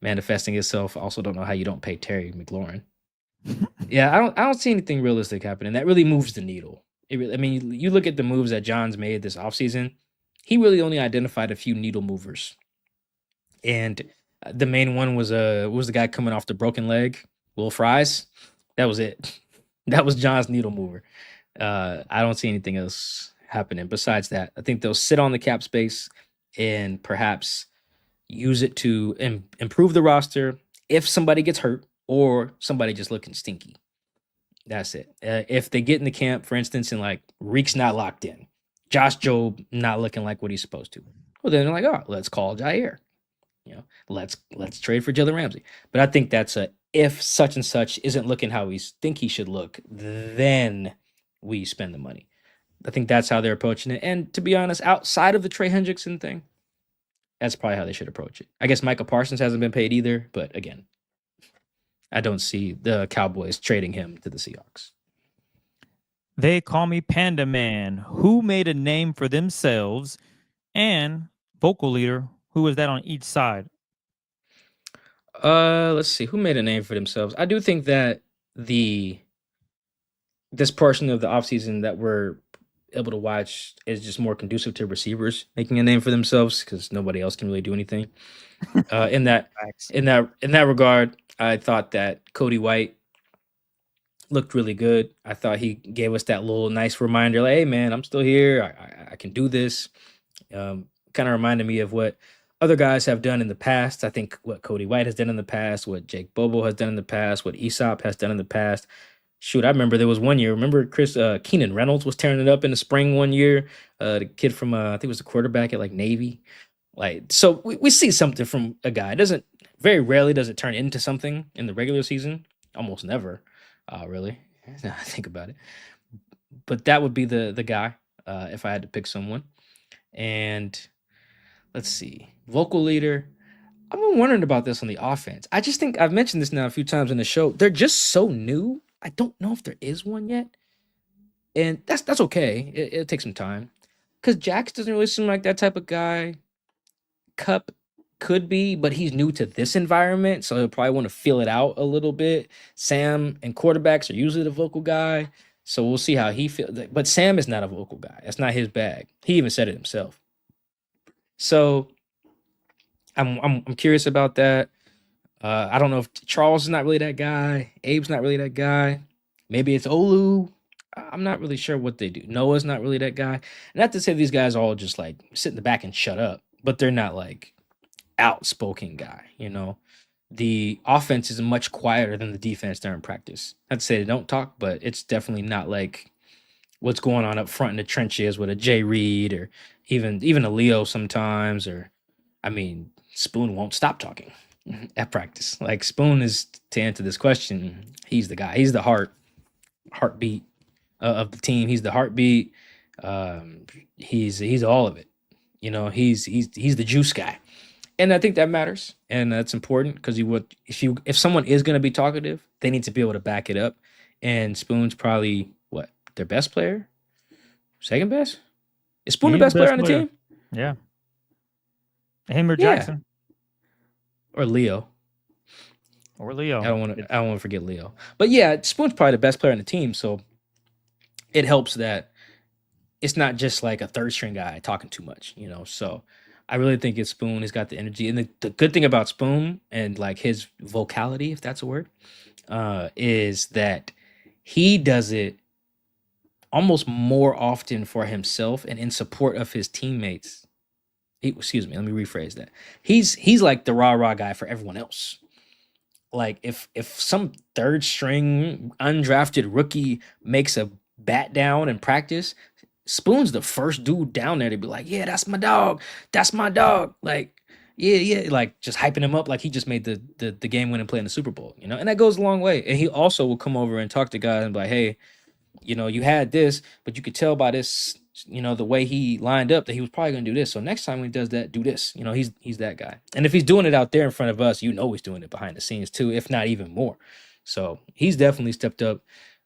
manifesting itself. I also don't know how you don't pay Terry McLaurin. Yeah, I don't see anything realistic happening. That really moves the needle. I mean, you look at the moves that John's made this offseason, he really only identified a few needle movers. And the main one was the guy coming off the broken leg, Will Fries. That was it. That was John's needle mover. I don't see anything else happening besides that. I think they'll sit on the cap space and perhaps use it to improve the roster if somebody gets hurt or somebody just looking stinky. That's it. If they get in the camp, for instance, and like Reek's not locked in, Josh Jobe not looking like what he's supposed to, well, then they're like, oh, let's call Jair. Let's trade for Jalen Ramsey. But I think that's if such and such isn't looking how we think he should look, then we spend the money. I think that's how they're approaching it. And to be honest, outside of the Trey Hendrickson thing, that's probably how they should approach it. I guess Micah Parsons hasn't been paid either, but again, I don't see the Cowboys trading him to the Seahawks. They call me Panda Man. Who made a name for themselves? And vocal leader, who is that on each side? Let's see. Who made a name for themselves? I do think that this portion of the offseason that we're able to watch is just more conducive to receivers making a name for themselves because nobody else can really do anything. In that regard, I thought that Cody White looked really good. I thought he gave us that little nice reminder, like, hey man, I'm still here. I can do this. Kind of reminded me of what other guys have done in the past. I think what Cody White has done in the past, what Jake Bobo has done in the past, what Aesop has done in the past. Shoot, I remember there was one year. Remember Keenan Reynolds was tearing it up in the spring one year. The kid from I think it was the quarterback at like Navy. Like, so we see something from a guy. It doesn't very rarely does it turn into something in the regular season. Almost never, really. Now I think about it. But that would be the guy if I had to pick someone. And let's see, vocal leader. I've been wondering about this on the offense. I just think I've mentioned this now a few times in the show. They're just so new. I don't know if there is one yet. And that's okay. It'll take some time. Because Jax doesn't really seem like that type of guy. Cup could be, but he's new to this environment, so he'll probably want to feel it out a little bit. Sam and quarterbacks are usually the vocal guy, so we'll see how he feels. But Sam is not a vocal guy. That's not his bag. He even said it himself. So I'm curious about that. I don't know if Charles is not really that guy. Abe's not really that guy. Maybe it's Olu. I'm not really sure what they do. Noah's not really that guy. Not to say these guys all just like sit in the back and shut up, but they're not like outspoken guy. The offense is much quieter than the defense during practice. Not to say they don't talk, but it's definitely not like what's going on up front in the trenches with a Jay Reed or even a Leo sometimes. Or, I mean, Spoon won't stop talking at practice. Like, Spoon is, to answer this question, he's the guy. He's the heartbeat of the team. He's the heartbeat. He's all of it. He's the juice guy. And I think that matters, and that's important because if someone is going to be talkative, they need to be able to back it up. And Spoon's probably their best player, second best. Is Spoon the best player on the team? Yeah, him or Jackson, or Leo, or Leo. I don't want to forget Leo, but yeah, Spoon's probably the best player on the team. So it helps that it's not just like a third string guy talking too much, So I really think it's Spoon. He's got the energy. And the good thing about Spoon and like his vocality, if that's a word, is that he does it almost more often for himself and in support of his teammates. Excuse me, let me rephrase that. He's like the rah-rah guy for everyone else. Like if some third string undrafted rookie makes a bat down in practice, Spoon's the first dude down there to be like, yeah, that's my dog. That's my dog. Like, yeah, like just hyping him up like he just made the game-winning play in the Super Bowl, And that goes a long way. And he also will come over and talk to guys and be like, hey, you had this, but you could tell by this the way he lined up, that he was probably going to do this. So next time when he does that, do this. He's that guy. And if he's doing it out there in front of us, he's doing it behind the scenes too, if not even more. So he's definitely stepped up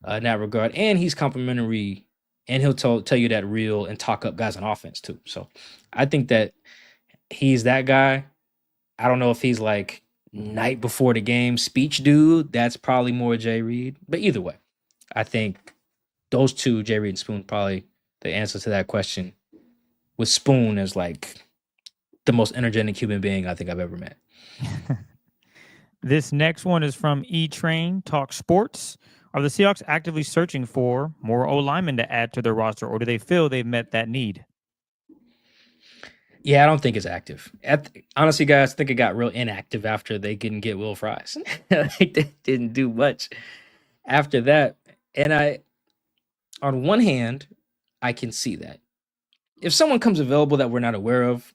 in that regard, and he's complimentary, and he'll tell you that real and talk up guys on offense too. So I think that he's that guy. I don't know if he's like night before the game speech dude. That's probably more Jay Reed. But either way, I think those two, Jay Reed and Spoon, probably the answer to that question, with Spoon as like the most energetic human being I think I've ever met. This next one is from E-Train Talk Sports. Are the Seahawks actively searching for more O-linemen to add to their roster, or do they feel they've met that need? Yeah, I don't think it's active. Honestly, guys, I think it got real inactive after they didn't get Will Fries. They didn't do much after that. And on one hand, I can see that. If someone comes available that we're not aware of,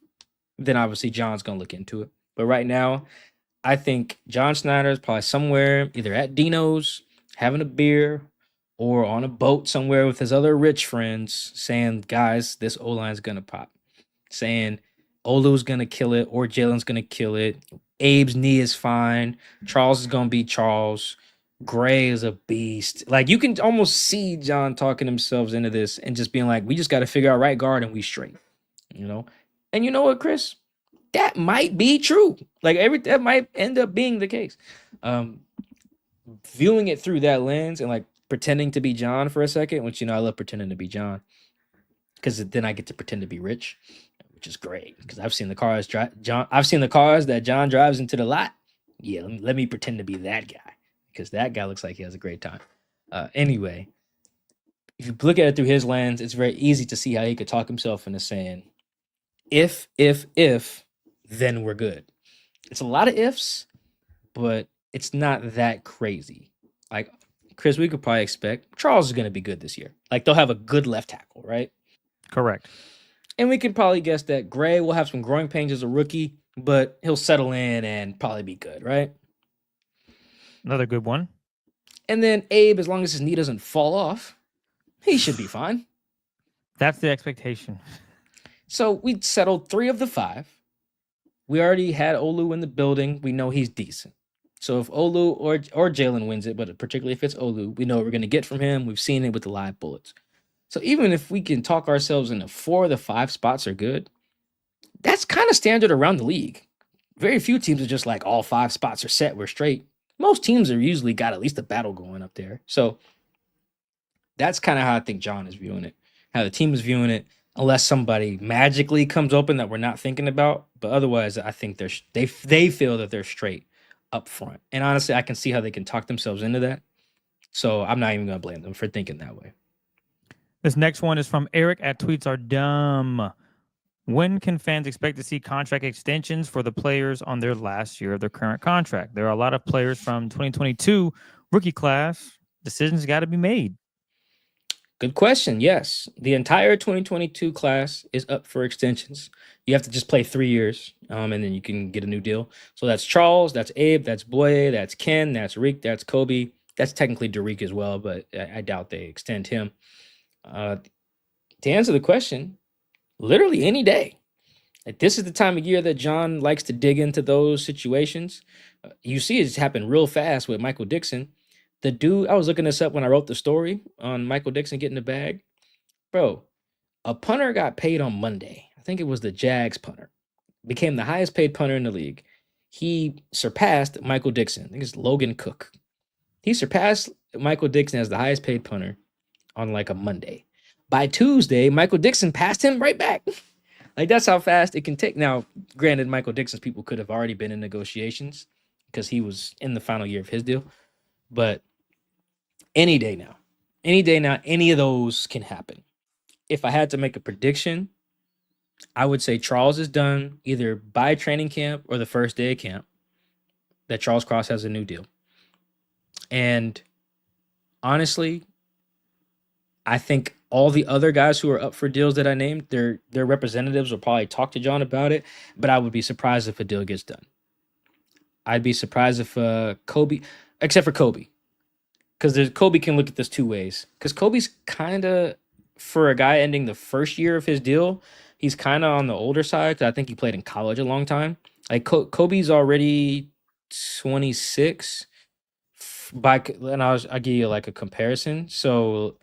then obviously John's going to look into it. But right now, I think John Snyder is probably somewhere either at Dino's, having a beer, or on a boat somewhere with his other rich friends saying, guys, this O-line's going to pop. Saying Olu's going to kill it or Jalen's going to kill it. Abe's knee is fine. Charles is going to be Charles. Gray is a beast. Like, you can almost see John talking themselves into this and just being like, we just got to figure out right guard and we straight, And you know what, Chris? That might be true. Like, that might end up being the case. Viewing it through that lens and like pretending to be John for a second, which, I love pretending to be John because then I get to pretend to be rich, which is great because I've seen the cars that John drives into the lot. Yeah, let me pretend to be that guy because that guy looks like he has a great time. Anyway, if you look at it through his lens, it's very easy to see how he could talk himself into saying, if, then we're good. It's a lot of ifs, but it's not that crazy. Like, Chris, we could probably expect Charles is going to be good this year. Like, they'll have a good left tackle, right? Correct. And we could probably guess that Gray will have some growing pains as a rookie, but he'll settle in and probably be good, right? Another good one. And then Abe, as long as his knee doesn't fall off, he should be fine. That's the expectation. So we settled 3 of the 5. We already had Olu in the building. We know he's decent. So if Olu or Jalen wins it, but particularly if it's Olu, we know what we're going to get from him. We've seen it with the live bullets. So even if we can talk ourselves into 4 of the 5 spots are good, that's kind of standard around the league. Very few teams are just like all 5 spots are set, we're straight. Most teams are usually got at least a battle going up there. So that's kind of how I think John is viewing it, how the team is viewing it, unless somebody magically comes open that we're not thinking about. But otherwise, I think they feel that they're straight up front. And honestly, I can see how they can talk themselves into that. So I'm not even going to blame them for thinking that way. This next one is from Eric at Tweets Are Dumb. When can fans expect to see contract extensions for the players on their last year of their current contract? There are a lot of players from 2022 rookie class. Decisions got to be made. Good question. Yes. The entire 2022 class is up for extensions. You have to just play 3 years, and then you can get a new deal. So that's Charles, that's Abe, that's Boye, that's Ken, that's Reek, that's Kobe. That's technically Derek as well, but I doubt they extend him. To answer the question, literally any day. Like, this is the time of year that John likes to dig into those situations. You see it's happened real fast with Michael Dixon. The dude, I was looking this up when I wrote the story on Michael Dixon getting the bag. Bro, a punter got paid on Monday. I think it was the Jags punter. Became the highest paid punter in the league. He surpassed Michael Dixon. I think it's Logan Cook. He surpassed Michael Dixon as the highest paid punter on like a Monday. By Tuesday, Michael Dixon passed him right back. Like, that's how fast it can take. Now, granted, Michael Dixon's people could have already been in negotiations because he was in the final year of his deal. But any day now, any of those can happen. If I had to make a prediction, I would say Charles is done either by training camp or the first day of camp, that Charles Cross has a new deal. And honestly, I think all the other guys who are up for deals that I named, their representatives will probably talk to John about it, but I would be surprised if a deal gets done. I'd be surprised if Kobe, except for Kobe, because Kobe can look at this 2 ways. Because Kobe's kind of for a guy ending the first year of his deal, he's kind of on the older side. 'Cause I think he played in college a long time. Like Kobe's already 26. And I'll give you like a comparison. So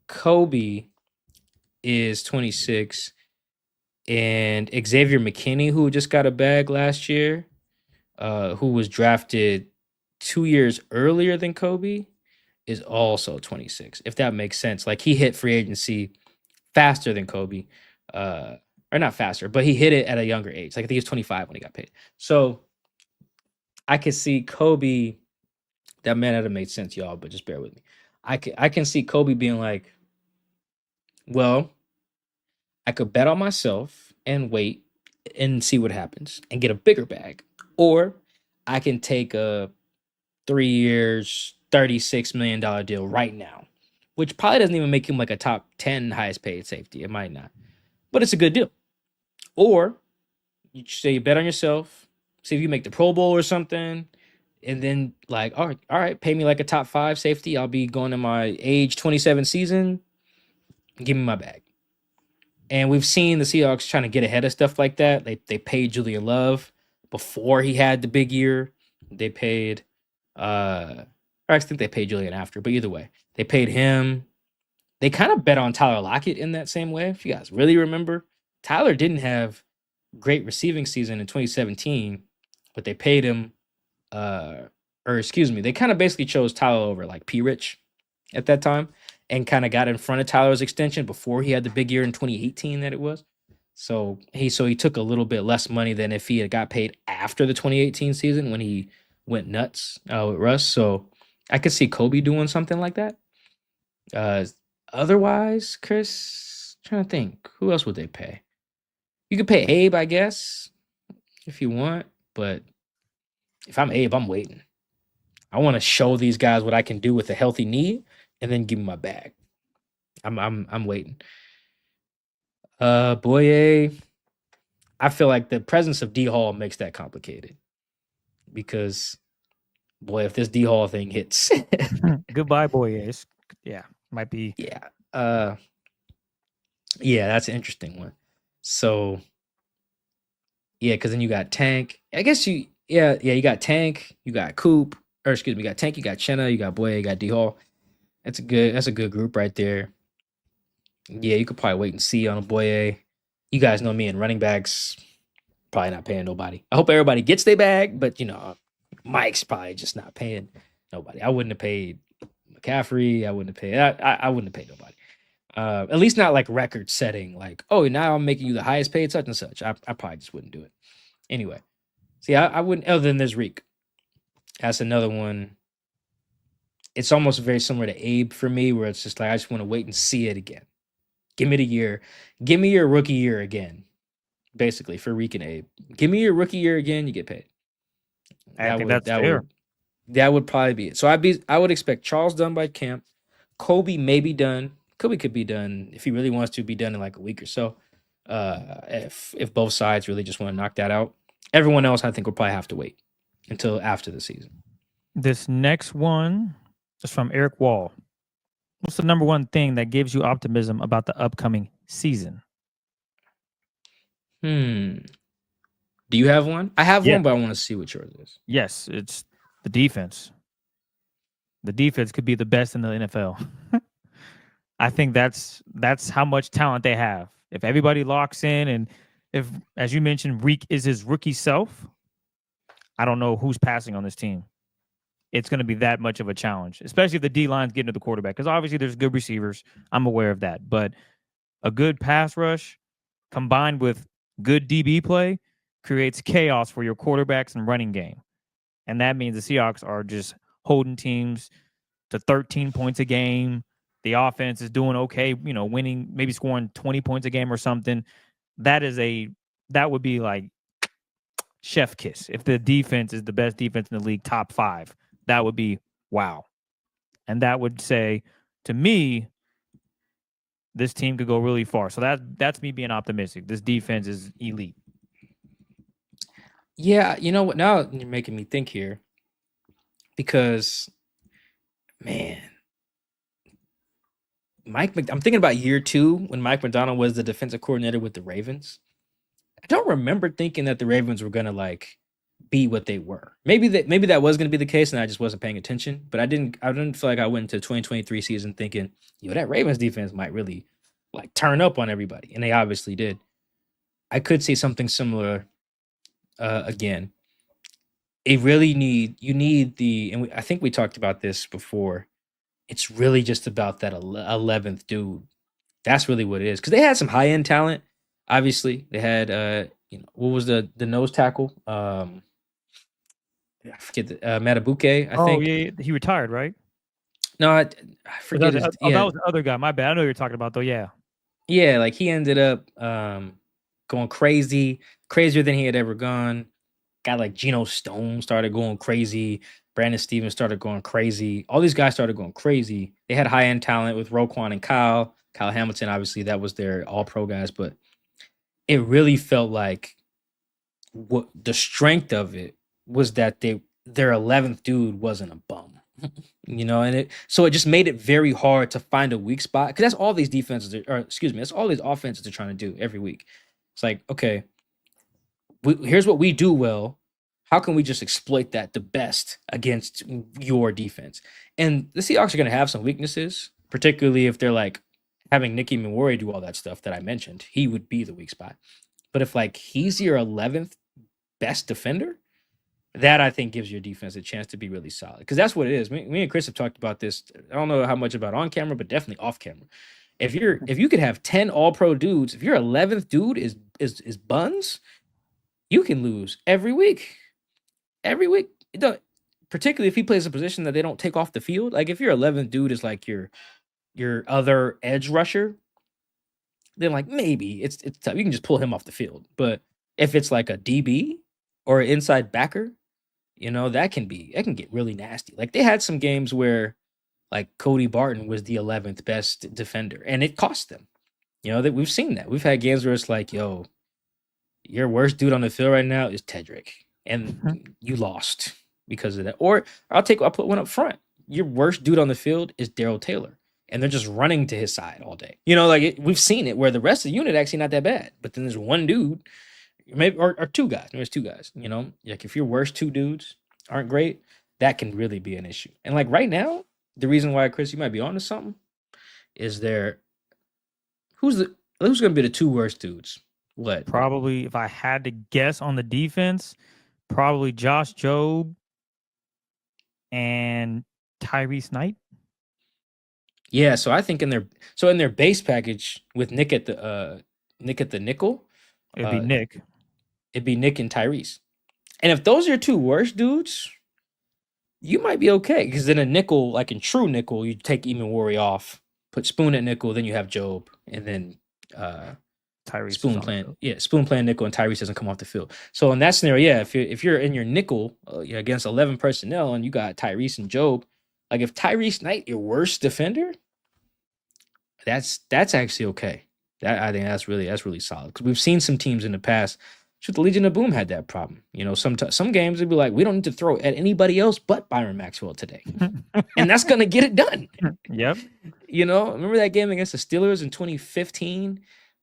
Kobe is 26, and Xavier McKinney, who just got a bag last year, who was drafted 2 years earlier than Kobe, is also 26. If that makes sense, like he hit free agency faster than Kobe, or not faster, but he hit it at a younger age. Like I think he was 25 when he got paid. So I could see Kobe. That may not have made sense, y'all, but just bear with me. I can see Kobe being like, well, I could bet on myself and wait and see what happens and get a bigger bag, or I can take a 3 years, $36 million deal right now, which probably doesn't even make him like a top 10 highest paid safety. It might not, but it's a good deal. Or you say you bet on yourself, see if you make the Pro Bowl or something, and then like, all right, pay me like a top 5 safety. I'll be going to my age 27 season. Give me my bag. And we've seen the Seahawks trying to get ahead of stuff like that. They paid Julian Love before he had the big year. They paid, or I think they paid Julian after, but either way, they paid him. They kind of bet on Tyler Lockett in that same way. If you guys really remember, Tyler didn't have great receiving season in 2017, but they paid him, or excuse me, they kind of basically chose Tyler over like P. Rich at that time, and kind of got in front of Tyler's extension before he had the big year in 2018 that it was. So he took a little bit less money than if he had got paid after the 2018 season when he went nuts with Russ. So I could see Kobe doing something like that. Otherwise, Chris, trying to think, who else would they pay? You could pay Abe, I guess, if you want. But if I'm Abe, I'm waiting. I want to show these guys what I can do with a healthy knee, and then give me my bag. I'm waiting. Boye, I feel like the presence of D Hall makes that complicated, because boy, if this D Hall thing hits, Goodbye, boy. Yeah, might be. yeah, yeah, that's an interesting one. So yeah, because then you got Tank. I guess you got Tank, you got Coop, or excuse me, you got Tank, you got Chenna, you got Boye, you got D Hall. That's a good group right there. Yeah, you could probably wait and see on a Boye. You guys know me and running backs, probably not paying nobody. I hope everybody gets their bag, but Mike's probably just not paying nobody. I wouldn't have paid McCaffrey. I wouldn't have paid. I wouldn't have paid nobody. At least not like record setting. Like, oh, now I'm making you the highest paid such and such. I probably just wouldn't do it. Anyway, see, I wouldn't. Other than there's Reek. That's another one. It's almost very similar to Abe for me, where it's just like I just want to wait and see it again. Give me the year. Give me your rookie year again. Basically, for Reek and Abe. Give me your rookie year again, you get paid. I think that's fair. That would probably be it. So I would expect Charles done by camp. Kobe may be done. Kobe could be done if he really wants to be done in like a week or so. If both sides really just want to knock that out. Everyone else, I think, will probably have to wait until after the season. This next one is from Eric Wall. What's the number one thing that gives you optimism about the upcoming season? Do you have one? I have one, but I want to see what yours is. Yes, it's the defense. The defense could be the best in the NFL. I think that's how much talent they have. If everybody locks in, and if, as you mentioned, Reek is his rookie self, I don't know who's passing on this team. It's going to be that much of a challenge, especially if the D-line's getting to the quarterback, because obviously there's good receivers. I'm aware of that. But a good pass rush combined with good DB play creates chaos for your quarterbacks and running game. And that means the Seahawks are just holding teams to 13 points a game. The offense is doing okay, winning, maybe scoring 20 points a game or something. That would be like chef kiss. If the defense is the best defense in the league, top 5, that would be wow. And that would say, to me, this team could go really far. So that's me being optimistic. This defense is elite. Yeah, you know what? Now you're making me think here, because, man, I'm thinking about year 2 when Mike McDonald was the defensive coordinator with the Ravens. I don't remember thinking that the Ravens were gonna like be what they were. Maybe that was gonna be the case, and I just wasn't paying attention. But I didn't feel like I went into the 2023 season thinking, that Ravens defense might really like turn up on everybody, and they obviously did. I could see something similar again. You need and I think we talked about this before. It's really just about that 11th dude. That's really what it is, because they had some high end talent. Obviously, they had what was the nose tackle? I forget Matabuke. I think. yeah, he retired, right? No, I forget. That was the other guy. My bad. I know who you're talking about, though. Yeah. Yeah, like he ended up going crazier than he had ever gone. Guy like Geno Stone started going crazy. Brandon Stevens started going crazy. All these guys started going crazy. They had high end talent with Roquan and Kyle Hamilton. Obviously, that was their all pro guys, but it really felt like what the strength of it was that their 11th dude wasn't a bum. And so it just made it very hard to find a weak spot, because that's all these defenses that's all these offenses are trying to do every week. It's like, okay, here's what we do well. How can we just exploit that the best against your defense? And the Seahawks are going to have some weaknesses, particularly if they're like having Nicky Memori do all that stuff that I mentioned. He would be the weak spot. But if like he's your 11th best defender, that I think gives your defense a chance to be really solid, because that's what it is. Me and Chris have talked about this. I don't know how much about on camera, but definitely off camera. If you could have 10 all pro dudes, if your 11th dude is buns, you can lose every week. Every week, particularly if he plays a position that they don't take off the field. Like if your 11th dude is like your other edge rusher, then like maybe it's tough. You can just pull him off the field. But if it's like a DB or an inside backer, that can get really nasty. Like they had some games where like Cody Barton was the 11th best defender, and it cost them. That we've seen that. We've had games where it's like, yo, your worst dude on the field right now is Tedrick, and you lost because of that. Or I'll put one up front. Your worst dude on the field is Darrell Taylor, and they're just running to his side all day. We've seen it where the rest of the unit actually not that bad, but then there's one dude, maybe or two guys. Maybe there's two guys. Like if your worst two dudes aren't great, that can really be an issue. And like right now, the reason why, Chris, you might be onto something is who's going to be the two worst dudes? What? Probably, if I had to guess on the defense, probably Josh Jobe and Tyrese Knight. Yeah, so I think in their base package with Nick at the nickel, it'd be Nick. It'd be Nick and Tyrese. And if those are your two worst dudes, you might be okay, because then a nickel, like in true nickel, you take Emawari off, put Spoon at nickel, then you have Jobe, and then Tyrese Spoon playing nickel, and Tyrese doesn't come off the field. So in that scenario, yeah, if you're in your nickel against 11 personnel and you got Tyrese and Jobe, like if Tyrese Knight your worst defender, that's actually okay. I think that's really solid, because we've seen some teams in the past. The Legion of Boom had that problem. Some games would be like, we don't need to throw at anybody else but Byron Maxwell today, and that's gonna get it done. Yep. Remember that game against the Steelers in 2015?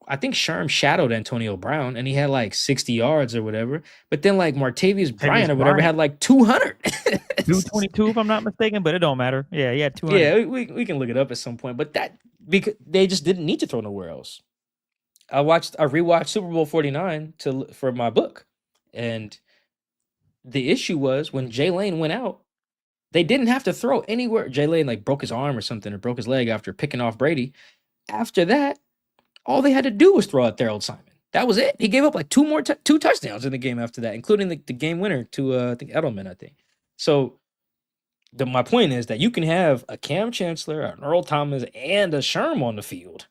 I think Sherm shadowed Antonio Brown, and he had like 60 yards or whatever. But then like Martavius Bryant or whatever had like 200. 222 if I'm not mistaken, but it don't matter. Yeah, he had 200. Yeah, we can look it up at some point. But because they just didn't need to throw nowhere else. I rewatched Super Bowl 49 for my book, and the issue was when Jay Lane went out, they didn't have to throw anywhere. Jay Lane like broke his arm or something, or broke his leg after picking off Brady. After that, all they had to do was throw at Thurl Simon. That was it. He gave up like two touchdowns in the game after that, including the game winner to I think Edelman. I think so. My point is that you can have a Cam Chancellor, an Earl Thomas, and a Sherm on the field.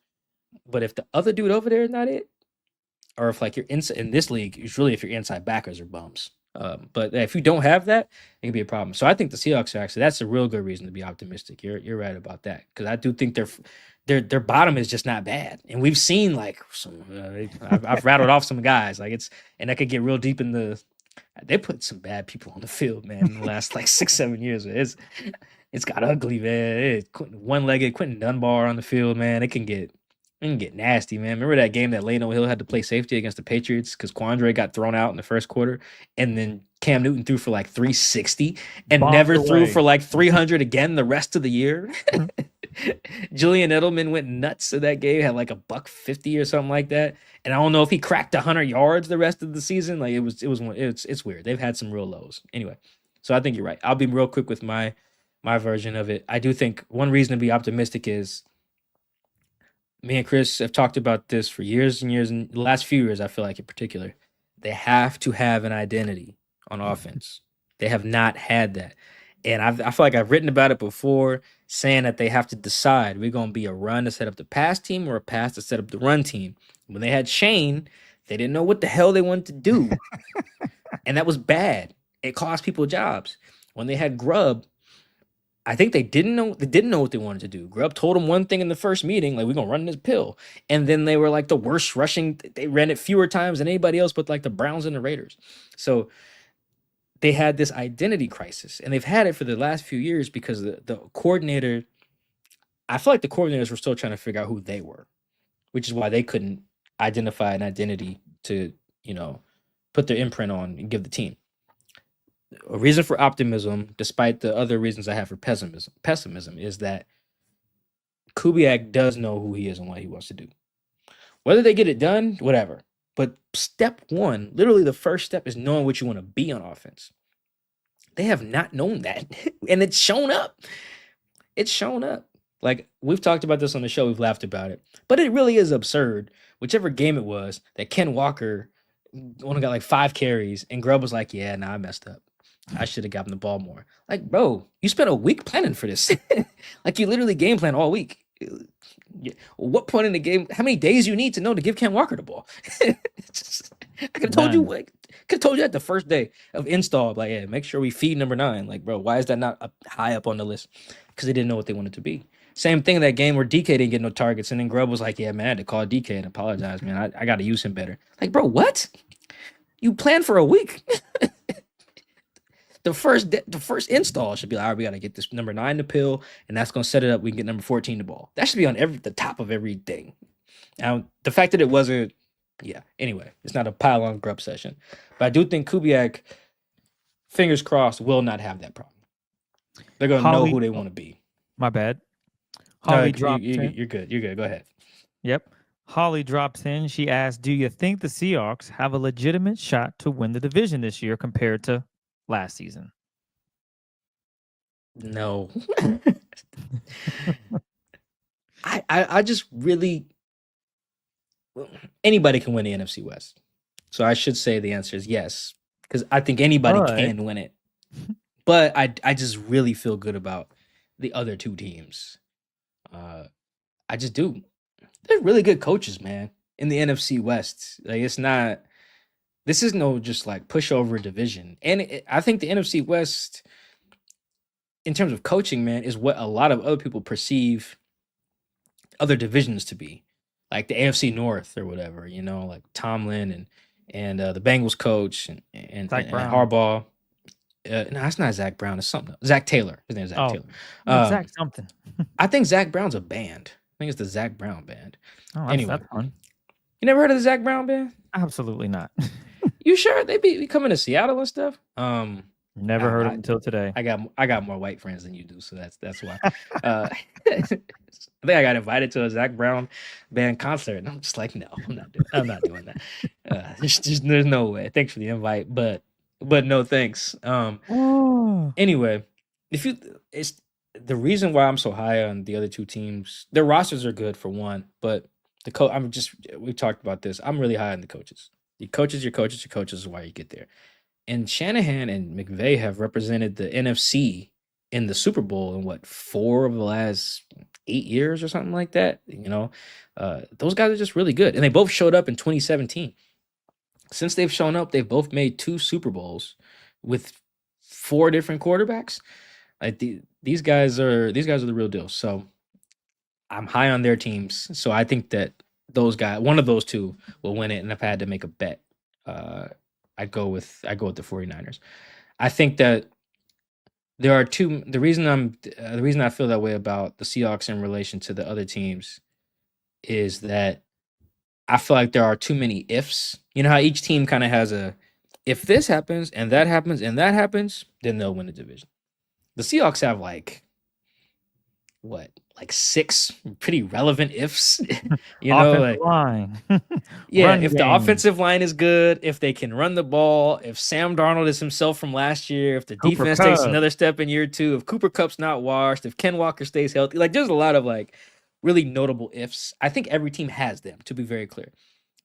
But if the other dude over there is not it, or if like you're in this league, it's really if your inside backers are bums. But if you don't have that, it can be a problem. So I think the Seahawks that's a real good reason to be optimistic. You're right about that, because I do think their bottom is just not bad, and we've seen like some. I've rattled off some guys and that could get real deep in the. They put some bad people on the field, man, in the last like 6-7 years. It's got ugly, man. One-legged Quentin Dunbar on the field, man. It can get nasty, man. Remember that game that Leno Hill had to play safety against the Patriots because Quandre got thrown out in the first quarter, and then Cam Newton threw for like 360 and Bombed never threw away. for like 300 again the rest of the year. Julian Edelman went nuts in that game, had like a $150 or something like that. And I don't know if he cracked 100 yards the rest of the season. Like it's weird. They've had some real lows. Anyway, so I think you're right. I'll be real quick with my version of it. I do think one reason to be optimistic is me and Chris have talked about this for years and years, and the last few years, I feel like in particular, they have to have an identity on offense. They have not had that. And I feel like I've written about it before, saying that they have to decide we're going to be a run to set up the pass team or a pass to set up the run team. When they had Shane, they didn't know what the hell they wanted to do. And that was bad. It cost people jobs. When they had Grubb, I think they didn't know what they wanted to do. Grubb told them one thing in the first meeting, like, we're gonna run this pill. And then they were like the worst rushing. They ran it fewer times than anybody else, but like the Browns and the Raiders. So they had this identity crisis, and they've had it for the last few years because the coordinator, I feel like the coordinators were still trying to figure out who they were, which is why they couldn't identify an identity to, put their imprint on and give the team. A reason for optimism, despite the other reasons I have for pessimism is that Kubiak does know who he is and what he wants to do. Whether they get it done, whatever. But step one, literally the first step, is knowing what you want to be on offense. They have not known that. And it's shown up. It's shown up. Like, we've talked about this on the show. We've laughed about it. But it really is absurd, whichever game it was, that Ken Walker only got like 5 carries, and Grubb was like, yeah, I messed up. I should have gotten the ball more. Like, bro, you spent a week planning for this. Like, you literally game plan all week. What point in the game? How many days you need to know to give Ken Walker the ball? I could have told you. Could have told you at the first day of install. Like, yeah, make sure we feed number 9. Like, bro, why is that not high up on the list? Because they didn't know what they wanted to be. Same thing in that game where DK didn't get no targets, and then Grubb was like, yeah, man, I had to call DK and apologize, man. I got to use him better. Like, bro, what? You planned for a week. The first install should be like, all right, we got to get this number 9 the pill, and that's going to set it up. We can get number 14 the ball. That should be on the top of everything. Now, the fact that it wasn't, anyway, it's not a pile-on Grubb session. But I do think Kubiak, fingers crossed, will not have that problem. They're going to know who they want to be. My bad. Holly dropped in. You're good. You're good. Go ahead. Yep. Holly drops in. She asks, do you think the Seahawks have a legitimate shot to win the division this year compared to last season? No. I just really, anybody can win the NFC West. So I should say the answer is yes, because I think anybody can win it. But I just really feel good about the other 2 teams. I just do. They're really good coaches, man, in the NFC West. Like, this is no just like pushover division. And I think the NFC West, in terms of coaching, man, is what a lot of other people perceive other divisions to be. Like the AFC North or whatever, like Tomlin and the Bengals coach and Harbaugh. No, that's not Zach Brown. It's something. Zach Taylor. His name is Zach Taylor. Zach something. I think Zach Brown's a band. I think it's the Zach Brown Band. Oh, anyway, that's fun. You never heard of the Zach Brown Band? Absolutely not. You sure? They be coming to Seattle and stuff? Never heard of it until today. I got more white friends than you do, so that's why. I think I got invited to a Zach Brown Band concert, and I'm just like, no, I'm not doing that. There's no way. Thanks for the invite, but no thanks. Anyway, it's the reason why I'm so high on the other 2 teams. Their rosters are good for one, but we talked about this. I'm really high on the coaches. Your coaches is why you get there. And Shanahan and McVay have represented the NFC in the Super Bowl in 4 of the last 8 years or something like that. Those guys are just really good, and they both showed up in 2017. Since they've shown up, they've both made 2 Super Bowls with 4 different quarterbacks. Like these guys are the real deal. So I'm high on their teams. So I think that those guys, one of those 2, will win it. And if I had to make a bet, I go with the 49ers. I think that there are two. The reason I feel that way about the Seahawks in relation to the other teams is that I feel like there are too many ifs. You know how each team kind of has a, if this happens and that happens and that happens, then they'll win the division. The Seahawks have like 6 pretty relevant ifs. Offensive line, Yeah, run if the game, offensive line is good, if they can run the ball, if Sam Darnold is himself from last year, if the Cooper defense takes Kupp. another step in year 2, if Cooper Cup's not washed, if Ken Walker stays healthy, like there's a lot of really notable ifs. I think every team has them, to be very clear.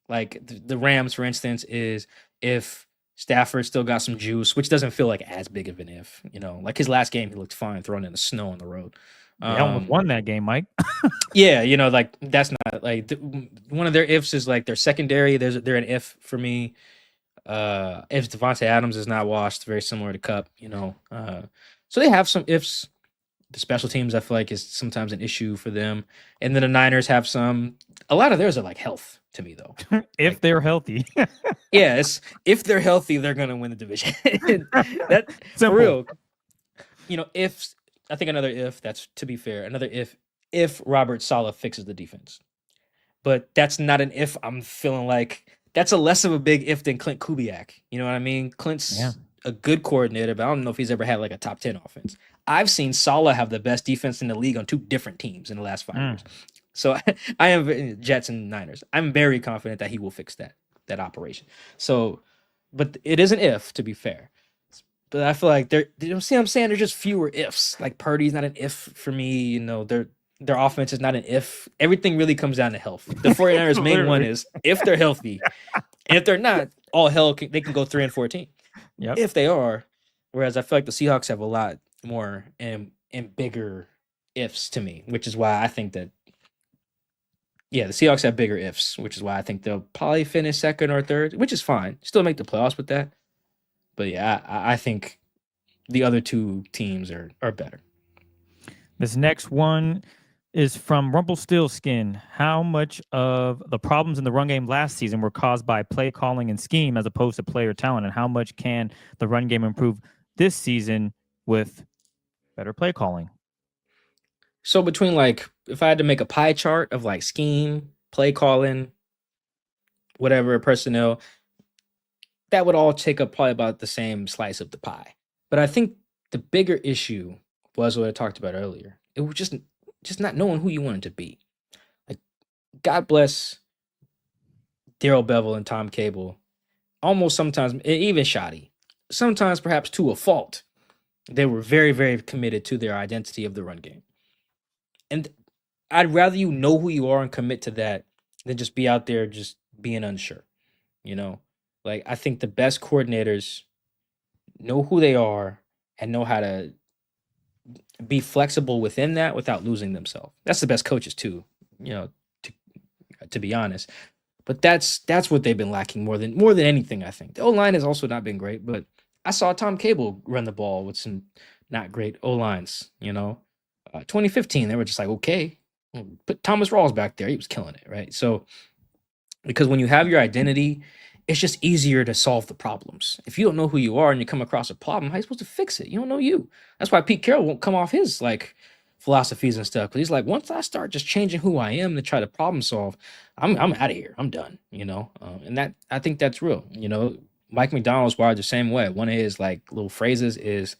Like the Rams, for instance, is if Stafford still got some juice, which doesn't feel like as big of an if. Like his last game, he looked fine throwing in the snow on the road. They almost won that game, Mike. Yeah, like that's not like one of their ifs is like their secondary. They're an if for me. If Devontae Adams is not washed, very similar to Cup. So they have some ifs. The special teams, I feel like, is sometimes an issue for them, and then the Niners have some. A lot of theirs are like health to me, though. If they're healthy, Yeah, if they're healthy, they're gonna win the division. That for Simple. real. If I think another if, that's to be fair, another if Robert Saleh fixes the defense. But that's not an if. I'm feeling like that's a less of a big if than Clint Kubiak. You know what I mean? Clint's Yeah. a good coordinator, but I don't know if he's ever had like a top 10 offense. I've seen Saleh have the best defense in the league on 2 different teams in the last 5 years. So I am Jets and Niners. I'm very confident that he will fix that operation. So, but it is an if, to be fair. But I feel like see what I'm saying? There's just fewer ifs. Like Purdy's not an if for me. Their offense is not an if. Everything really comes down to health. The 49ers' main one is if they're healthy. And if they're not, all hell, they can go 3-14. Yep. If they are. Whereas I feel like the Seahawks have a lot more and bigger ifs to me, which is why I think that, the Seahawks have bigger ifs, which is why I think they'll probably finish second or third, which is fine. Still make the playoffs with that. But yeah, I think the other 2 teams are better. This next one is from Rumpelstiltskin. How much of the problems in the run game last season were caused by play calling and scheme as opposed to player talent? And how much can the run game improve this season with better play calling? So between if I had to make a pie chart of scheme, play calling, whatever, personnel, that would all take up probably about the same slice of the pie. But I think the bigger issue was what I talked about earlier. It was just not knowing who you wanted to be. Like, God bless Daryl Bevell and Tom Cable. Almost sometimes, even Shoddy, sometimes perhaps to a fault, they were very, very committed to their identity of the run game. And I'd rather you know who you are and commit to that than just be out there just being unsure. I think the best coordinators know who they are and know how to be flexible within that without losing themselves. That's the best coaches too, to be honest. But that's what they've been lacking more than anything, I think. The O-line has also not been great, but I saw Tom Cable run the ball with some not great O-lines, 2015, they were just like, okay, put Thomas Rawls back there. He was killing it, right? So, because when you have your identity, it's just easier to solve the problems. If you don't know who you are and you come across a problem, how are you supposed to fix it? You don't know you. That's why Pete Carroll won't come off his philosophies and stuff. Because he's like, once I start just changing who I am to try to problem solve, I'm out of here. I'm done. And that I think that's real. Mike McDonald's wired the same way. One of his little phrases is,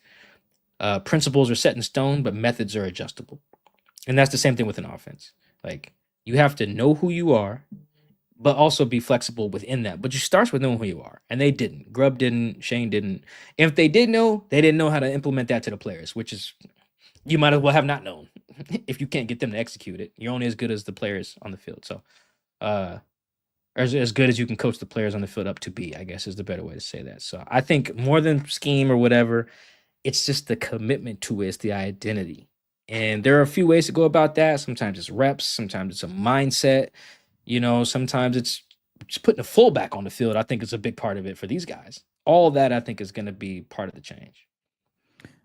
principles are set in stone, but methods are adjustable. And that's the same thing with an offense. You have to know who you are, but also be flexible within that. But you start with knowing who you are. And they didn't. Grubb didn't. Shane didn't. If they did know, they didn't know how to implement that to the players, which is, you might as well have not known. If you can't get them to execute it, you're only as good as the players on the field. So, as good as you can coach the players on the field up to be, I guess is the better way to say that. So I think more than scheme or whatever, it's just the commitment to it. It's the identity. And there are a few ways to go about that. Sometimes it's reps. Sometimes it's a mindset. Sometimes it's just putting a fullback on the field. I think is a big part of it for these guys. All that I think is going to be part of the change.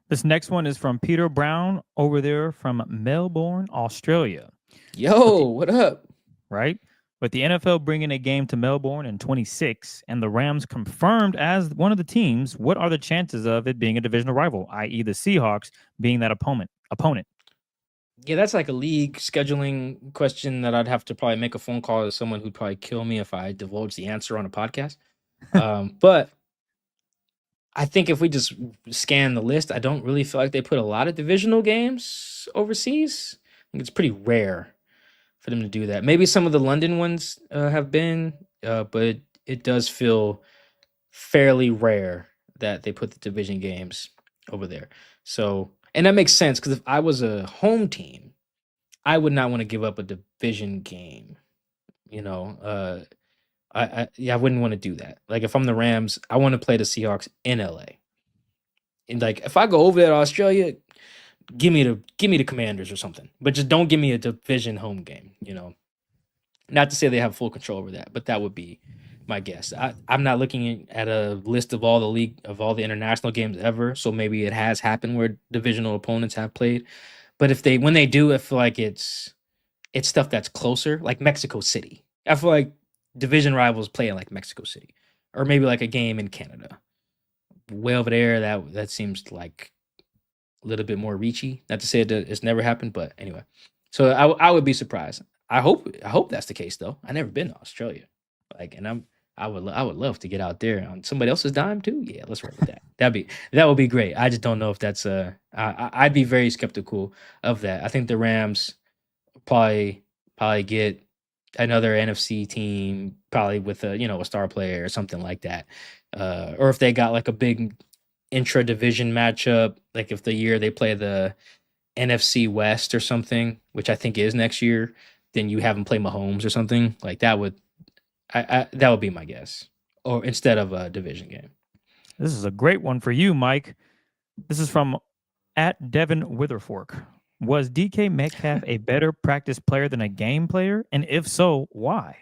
This next one is from Peter Brown over there from Melbourne, Australia. Yo, what up? Right? With the NFL bringing a game to Melbourne in 26 and the Rams confirmed as one of the teams, what are the chances of it being a divisional rival, i.e. the Seahawks being that opponent? Yeah, that's like a league scheduling question that I'd have to probably make a phone call to someone who'd probably kill me if I divulged the answer on a podcast. But I think if we just scan the list, I don't really feel like they put a lot of divisional games overseas. I think it's pretty rare for them to do that. Maybe some of the London ones have been, but it does feel fairly rare that they put the division games over there. So, and that makes sense because if I was a home team, I would not want to give up a division game. You know, I wouldn't want to do that. Like if I'm the Rams, I want to play the Seahawks in LA. And like if I go over there to Australia, give me the Commanders or something. But just don't give me a division home game, you know. Not to say they have full control over that, but that would be my guess. I'm not looking at a list of all the international games ever, so maybe it has happened where divisional opponents have played. But when they do, I feel like it's stuff that's closer, like Mexico City. I feel like division rivals play in like Mexico City, or maybe like a game in Canada. Way over there, that seems like a little bit more reachy. Not to say that it's never happened, but anyway. So I would be surprised. I hope that's the case though. I never been to Australia, like, and I would love to get out there on somebody else's dime too. Yeah, let's roll with that. That would be great. I just don't know if that's I'd be very skeptical of that. I think the Rams probably get another NFC team, probably with a star player or something like that, or if they got like a big intra division matchup, like if the year they play the NFC West or something, which I think is next year, then you have them play Mahomes or something like that. That would be my guess, or instead of a division game. This is a great one for you, Mike. This is from @Devin Witherfork. Was DK Metcalf a better practice player than a game player? And if so, why?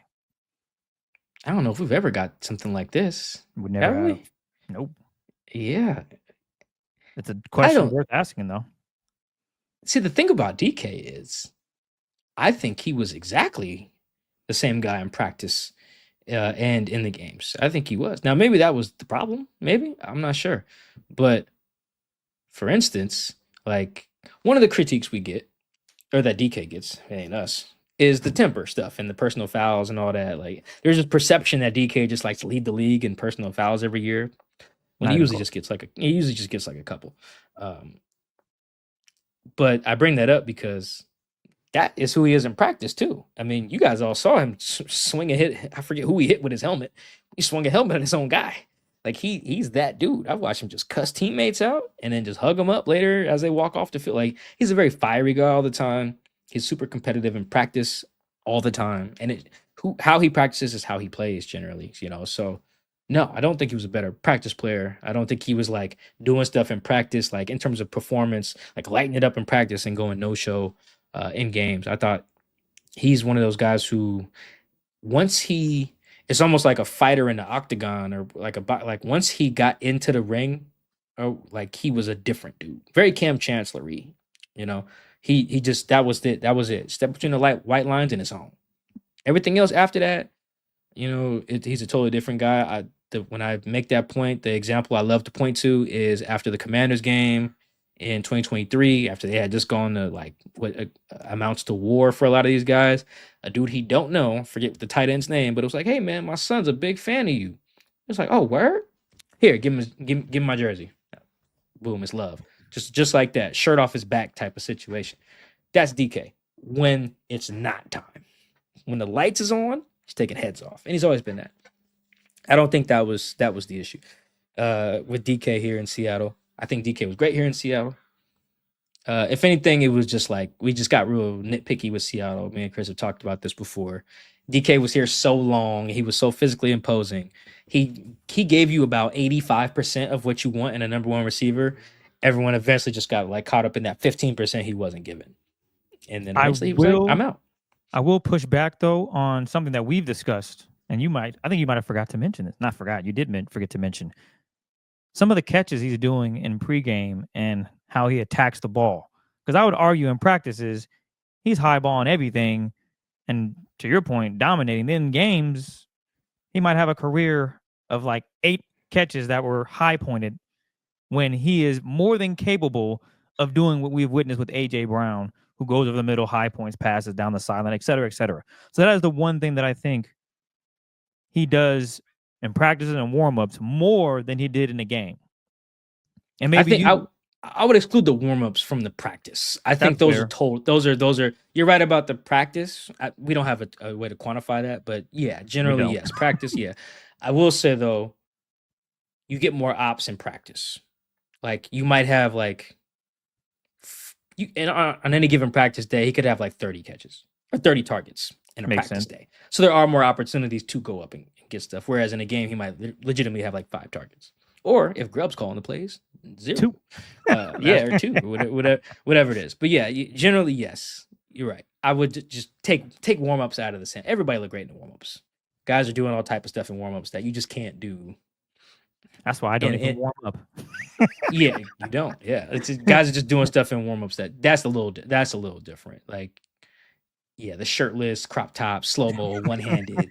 I don't know if we've ever got something like this. We never Have have. we? Nope. Yeah. It's a question worth asking, though. See, the thing about DK is, I think he was exactly the same guy in practice and in the games. I think he was. Now, maybe that was the problem. Maybe. I'm not sure. But for instance, like one of the critiques we get, or that DK gets, it ain't us, is the temper stuff and the personal fouls and all that. Like, there's a perception that DK just likes to lead the league in personal fouls every year. When he usually just gets like a couple. But I bring that up because that is who he is in practice too. I mean, you guys all saw him swing a hit. I forget who he hit with his helmet. He swung a helmet at his own guy. Like he's that dude. I've watched him just cuss teammates out and then just hug them up later as they walk off the field. Like he's a very fiery guy all the time. He's super competitive in practice all the time. And how he practices is how he plays generally, you know. So no, I don't think he was a better practice player. I don't think he was like doing stuff in practice, like in terms of performance, like lighting it up in practice and going no show in games. I thought he's one of those guys who it's almost like a fighter in the octagon, or like once he got into the ring, or like he was a different dude. Very Cam Chancellor-y, you know. He just that was it. Step between the white lines and it's on. Everything else after that, you know, he's a totally different guy. When I make that point, the example I love to point to is after the Commanders game in 2023, after they had just gone to like what amounts to war for a lot of these guys. A dude he don't know, forget the tight end's name, but it was like, hey man, my son's a big fan of you. It's like, oh, word? Here, give him my jersey. Boom, it's love. Just like that, shirt off his back type of situation. That's DK. When it's not time. When the lights is on, he's taking heads off. And he's always been that. I don't think that was the issue with DK here in Seattle. I think DK was great here in Seattle. If anything, it was just like we just got real nitpicky with Seattle. Me and Chris have talked about this before. DK was here so long. He was so physically imposing. He gave you about 85% of what you want in a number one receiver. Everyone eventually just got like caught up in that 15% he wasn't given. And then eventually he was like, I'm out. I will push back though on something that we've discussed. And I think you might have forgot to mention it. Not forgot. You did forget to mention some of the catches he's doing in pregame and how he attacks the ball. Because I would argue in practices, he's high balling everything. and to your point, dominating. Then games, he might have a career of like 8 catches that were high pointed when he is more than capable of doing what we've witnessed with A.J. Brown, who goes over the middle, high points, passes down the sideline, et cetera, et cetera. So that is the one thing that I think he does in practices and warm-ups more than he did in the game. And maybe I would exclude the warm-ups from the practice. I think those are you're right about the practice. We don't have a way to quantify that, but yeah, generally yes, practice, yeah. I will say though, you get more ops in practice. Like you might have like on any given practice day, he could have like 30 catches or 30 targets in a practice day. So there are more opportunities to go up and get stuff. Whereas in a game, he might legitimately have like 5 targets. Or if Grubb's calling the plays, 0. 2. Yeah, or 2, whatever it is. But yeah, generally, yes, you're right. I would just take warm-ups out of the sand. Everybody look great in the warm-ups. Guys are doing all type of stuff in warm-ups that you just can't do. That's why I don't even warm up. Yeah, you don't. Yeah, guys are just doing stuff in warm-ups that's a little different. Like, yeah, the shirtless, crop top, slow-mo, one-handed.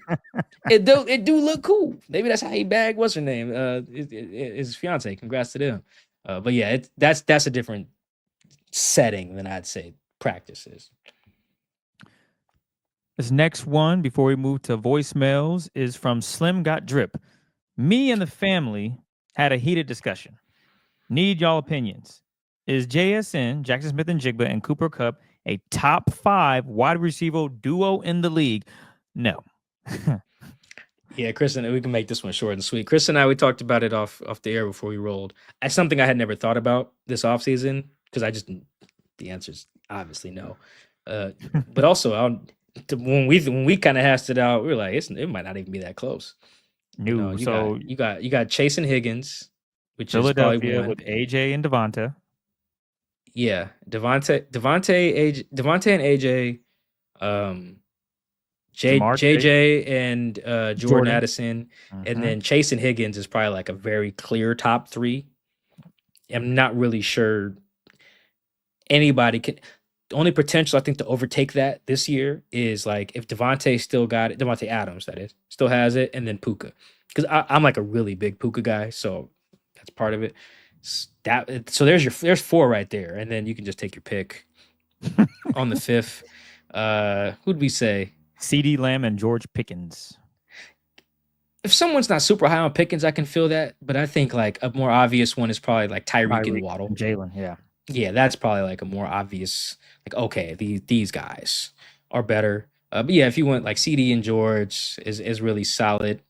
It do look cool. Maybe that's how he bagged what's her name, his fiance. Congrats to them. But yeah, that's a different setting than I'd say practice is. This next one, before we move to voicemails, is from Slim Got Drip. Me and the family had a heated discussion. Need y'all opinions. Is JSN, Jackson Smith and Jigba, and Cooper Kupp a top 5 wide receiver duo in the league? No. Yeah, Chris and we can make this one short and sweet. Chris and I, we talked about it off the air before we rolled. That's something I had never thought about this offseason because the answer is obviously no. But also, when we kind of hashed it out, we were like, it might not even be that close. No, you got Chase and Higgins, which Philadelphia is probably one with AJ and Devonta. Yeah, Devontae and AJ, JJ and Jordan Addison, and then Chase and Higgins is probably like a very clear top 3. I'm not really sure anybody can. The only potential I think to overtake that this year is like if Devontae still got it, Devontae Adams that is still has it, and then Puka, because I'm like a really big Puka guy, so that's part of it. So there's 4 right there, and then you can just take your pick on the 5th. Who'd we say? CeeDee Lamb and George Pickens. If someone's not super high on Pickens, I can feel that, but I think like a more obvious one is probably like Tyreek and Waddle. Jalen, yeah. Yeah, that's probably like a more obvious, like, okay, these guys are better. But yeah, if you want like CD and George is really solid.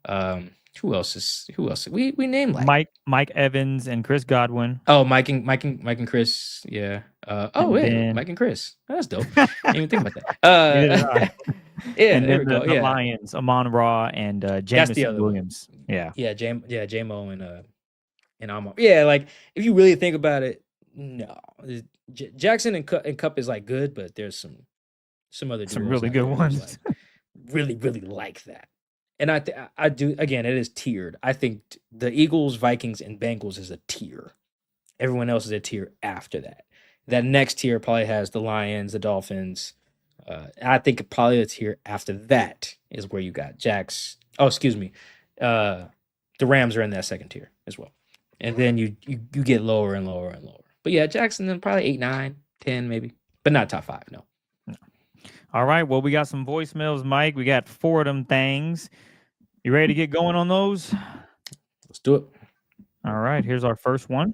Who else? We named like Mike Evans and Chris Godwin. Oh, Mike and Chris. Yeah. Mike and Chris. That's dope. I didn't even think about that. Yeah, and then the Lions, Amon-Ra and Jameson Williams. One. Yeah. J-Mo and Amon. Yeah, like if you really think about it, no. Jackson and Kupp is like good, but there's some other really good ones. Like, really, really like that. And I do, again, it is tiered. I think the Eagles, Vikings, and Bengals is a tier. Everyone else is a tier after that. That next tier probably has the Lions, the Dolphins. I think probably the tier after that is where you got Jax. Oh, excuse me. The Rams are in that second tier as well. And then you get lower and lower and lower. But yeah, Jackson then probably 8, 9, 10 maybe. But not top 5, no. All right, well, we got some voicemails, Mike. We got 4 of them things. You ready to get going on those? Let's do it. All right, here's our first one.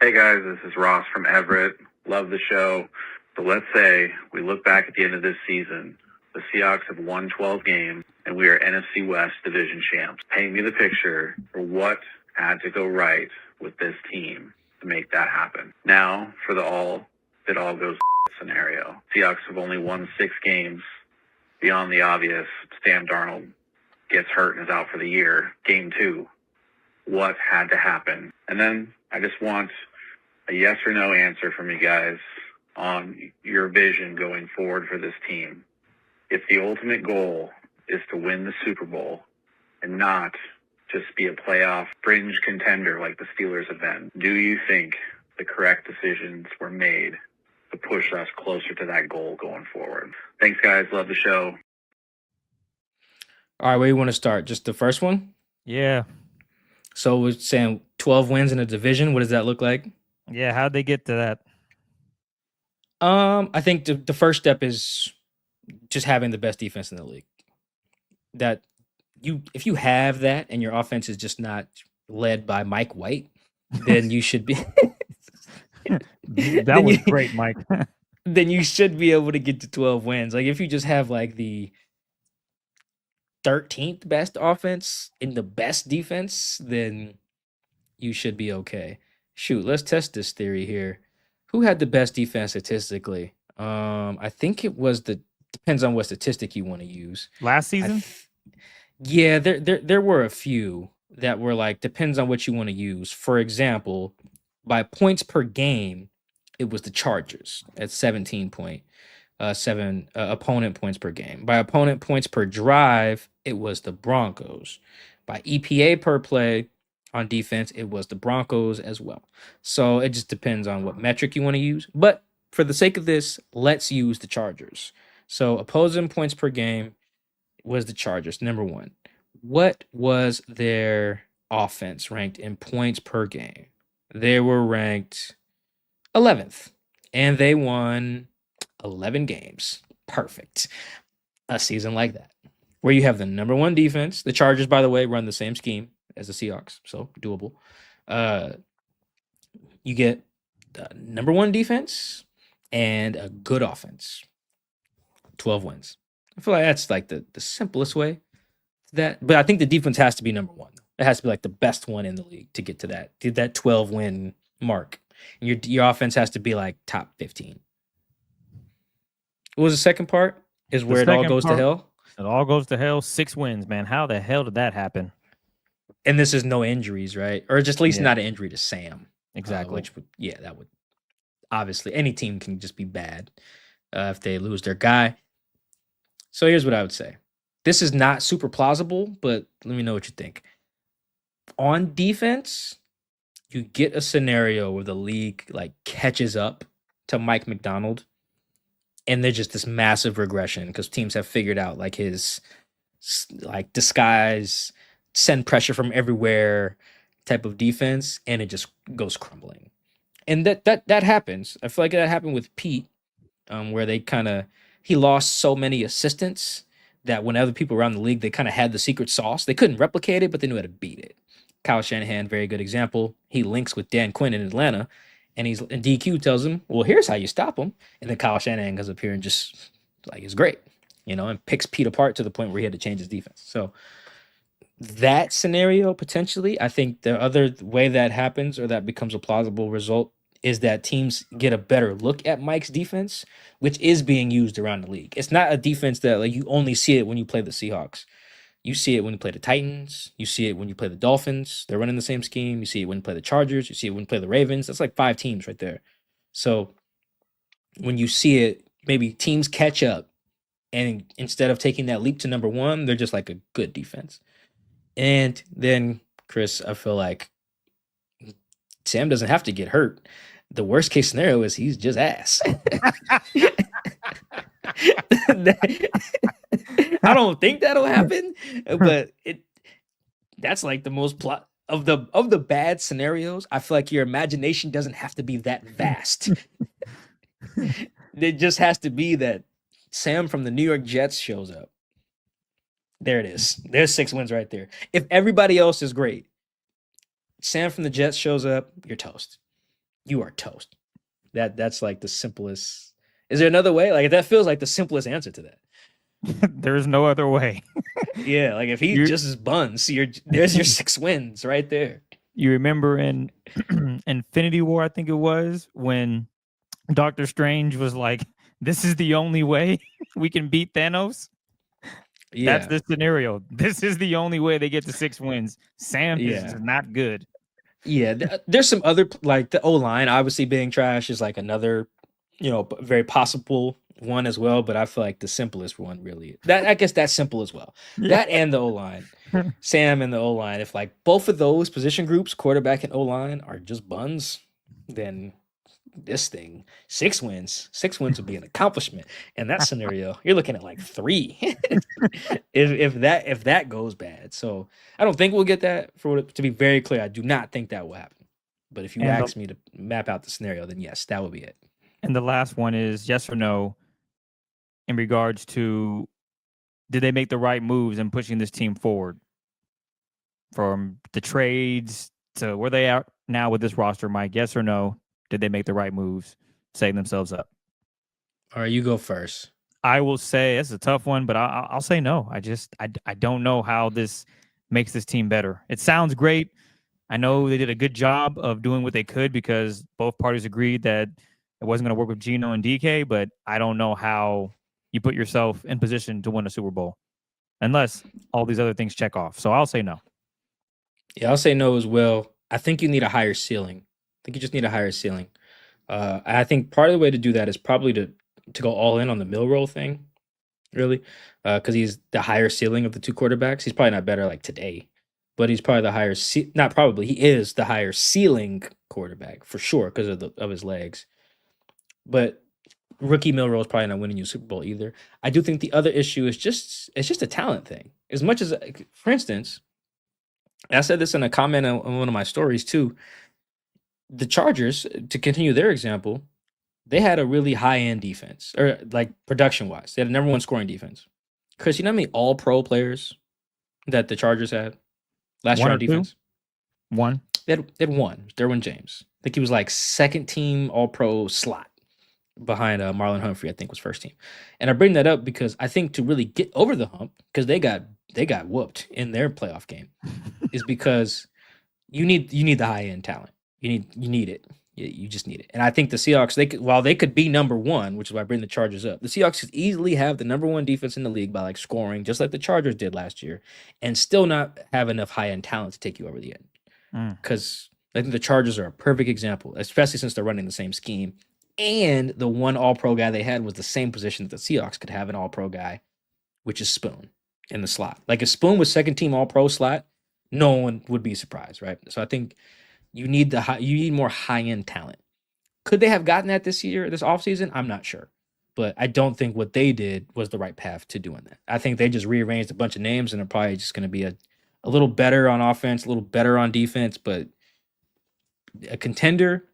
Hey, guys, this is Ross from Everett. Love the show. So let's say we look back at the end of this season. The Seahawks have won 12 games, and we are NFC West division champs. Paint me the picture for what had to go right with this team to make that happen. Now, for the all goes scenario. Seahawks have only won 6 games. Beyond the obvious, Sam Darnold gets hurt and is out for the year. Game 2. What had to happen? And then I just want a yes or no answer from you guys on your vision going forward for this team. If the ultimate goal is to win the Super Bowl and not just be a playoff fringe contender like the Steelers have been, do you think the correct decisions were made to push us closer to that goal going forward. Thanks, guys. Love the show. All right, where you want to start? Just the first one? Yeah. So we're saying 12 wins in a division. What does that look like? Yeah. How'd they get to that? I think the first step is just having the best defense in the league. That if you have that and your offense is just not led by Mike White, then you should be That was great, Mike. then you should be able to get to 12 wins. Like if you just have like the 13th best offense in the best defense, then you should be okay. Shoot, let's test this theory here. Who had the best defense statistically? I think it was depends on what statistic you want to use. Last season? Yeah, there were a few that were like depends on what you want to use. For example, by points per game, it was the Chargers at 17.7 opponent points per game. By opponent points per drive, it was the Broncos. By EPA per play on defense, it was the Broncos as well. So it just depends on what metric you want to use. But for the sake of this, let's use the Chargers. So opposing points per game was the Chargers, number one. What was their offense ranked in points per game? They were ranked 11th, and they won 11 games. Perfect. A season like that, where you have the number one defense. The Chargers, by the way, run the same scheme as the Seahawks, so doable. You get the number one defense and a good offense. 12 wins. I feel like that's like the simplest way to that. But I think the defense has to be number one. It has to be like the best one in the league to get to that 12 win mark. And your offense has to be like top 15. What was the second part? Is where it all goes to hell? It all goes to hell. 6 wins, man. How the hell did that happen? And this is no injuries, right? Or just at least not an injury to Sam. Exactly. That would obviously any team can just be bad if they lose their guy. So here's what I would say. This is not super plausible, but let me know what you think. On defense, you get a scenario where the league like catches up to Mike McDonald, and there's just this massive regression because teams have figured out like his like disguise, send pressure from everywhere type of defense, and it just goes crumbling. And that happens. I feel like that happened with Pete, where he lost so many assistants that when other people around the league, they kind of had the secret sauce. They couldn't replicate it, but they knew how to beat it. Kyle Shanahan, very good example. He links with Dan Quinn in Atlanta, and DQ tells him, well, here's how you stop him. And then Kyle Shanahan comes up here and just like is great, and picks Pete apart to the point where he had to change his defense. So that scenario, potentially, I think the other way that happens or that becomes a plausible result is that teams get a better look at Mike's defense, which is being used around the league. It's not a defense that like you only see it when you play the Seahawks. You see it when you play the Titans. You see it when you play the Dolphins. They're running the same scheme. You see it when you play the Chargers. You see it when you play the Ravens. That's like 5 teams right there. So when you see it, maybe teams catch up, and instead of taking that leap to number one, they're just like a good defense. And then, Chris, I feel like Sam doesn't have to get hurt. The worst case scenario is he's just ass. I don't think that'll happen, but that's like the most plot of the bad scenarios. I feel like your imagination doesn't have to be that vast. It just has to be that Sam from the New York Jets shows up. There it is. There's 6 wins right there. If everybody else is great, Sam from the Jets shows up, you're toast. You are toast. That's like the simplest. Is there another way? Like that feels like the simplest answer to that. There's no other way. Yeah, like if he just is buns, there's your 6 wins right there. You remember in Infinity War, I think it was, when Doctor Strange was like, this is the only way we can beat Thanos? Yeah. That's the scenario. This is the only way they get to 6 wins. Sam is not good. Yeah, there's some other, like the O-line obviously being trash is like another, very possible one as well. But I feel like the simplest one really, I guess that's simple as well. Yeah. That and the O-line, Sam and the O-line. If like both of those position groups, quarterback and O-line, are just buns, then this thing 6 wins. 6 wins would be an accomplishment. In that scenario, you're looking at like 3. if that goes bad. So I don't think we'll get that. To be very clear, I do not think that will happen. But if you And the- ask me to map out the scenario, then yes, that would be it. And the last one is yes or no in regards to did they make the right moves in pushing this team forward from the trades to where they are now with this roster, Mike? Yes or no? Did they make the right moves, setting themselves up? All right, you go first. I will say it's a tough one, but I'll say no. I don't know how this makes this team better. It sounds great. I know they did a good job of doing what they could because both parties agreed that it wasn't going to work with Geno and DK, but I don't know how you put yourself in position to win a Super Bowl unless all these other things check off. So I'll say no. Yeah, I'll say no as well. I think you need a higher ceiling. I think you just need a higher ceiling. I think part of the way to do that is probably to go all in on the Mill Roll thing, really, because he's the higher ceiling of the two quarterbacks. He's probably not better like today, but he's probably the higher not probably, he is the higher ceiling quarterback for sure because of his legs. But rookie Mill Roll is probably not winning you a Super Bowl either. I do think the other issue is it's just a talent thing. As much as, for instance, I said this in a comment on one of my stories too. The Chargers, to continue their example, they had a really high-end defense, or like production-wise. They had a number one scoring defense. Chris, you know how many all-pro players that the Chargers had last year One on or two? defense? One. They had one, Derwin James. I think he was like second-team all-pro slot behind Marlon Humphrey, I think was first team. And I bring that up because I think to really get over the hump, because they got whooped in their playoff game, is because you need the high-end talent. You need it. You just need it. And I think the Seahawks, while they could be number one, which is why I bring the Chargers up, the Seahawks could easily have the number one defense in the league by like scoring, just like the Chargers did last year, and still not have enough high-end talent to take you over the end. Because I think the Chargers are a perfect example, especially since they're running the same scheme. And the one all-pro guy they had was the same position that the Seahawks could have an all-pro guy, which is Spoon in the slot. Like if Spoon was second team all-pro slot, no one would be surprised, right? So I think you need more high-end talent. Could they have gotten that this offseason? I'm not sure. But I don't think what they did was the right path to doing that. I think they just rearranged a bunch of names and they're probably just going to be a little better on offense, a little better on defense, but a contender,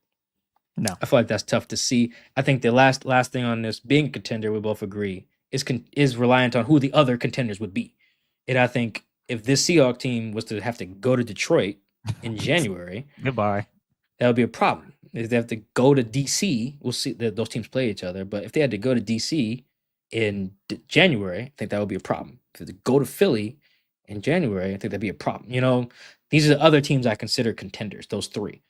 No. I feel like that's tough to see. I think the last thing on this, being a contender, we both agree, is reliant on who the other contenders would be. And I think if this Seahawks team was to have to go to Detroit in January, Goodbye. that would be a problem. If they have to go to DC, we'll see that those teams play each other. But if they had to go to DC in January, I think that would be a problem. If they had to go to Philly in January, I think that'd be a problem. You know, these are the other teams I consider contenders, those three.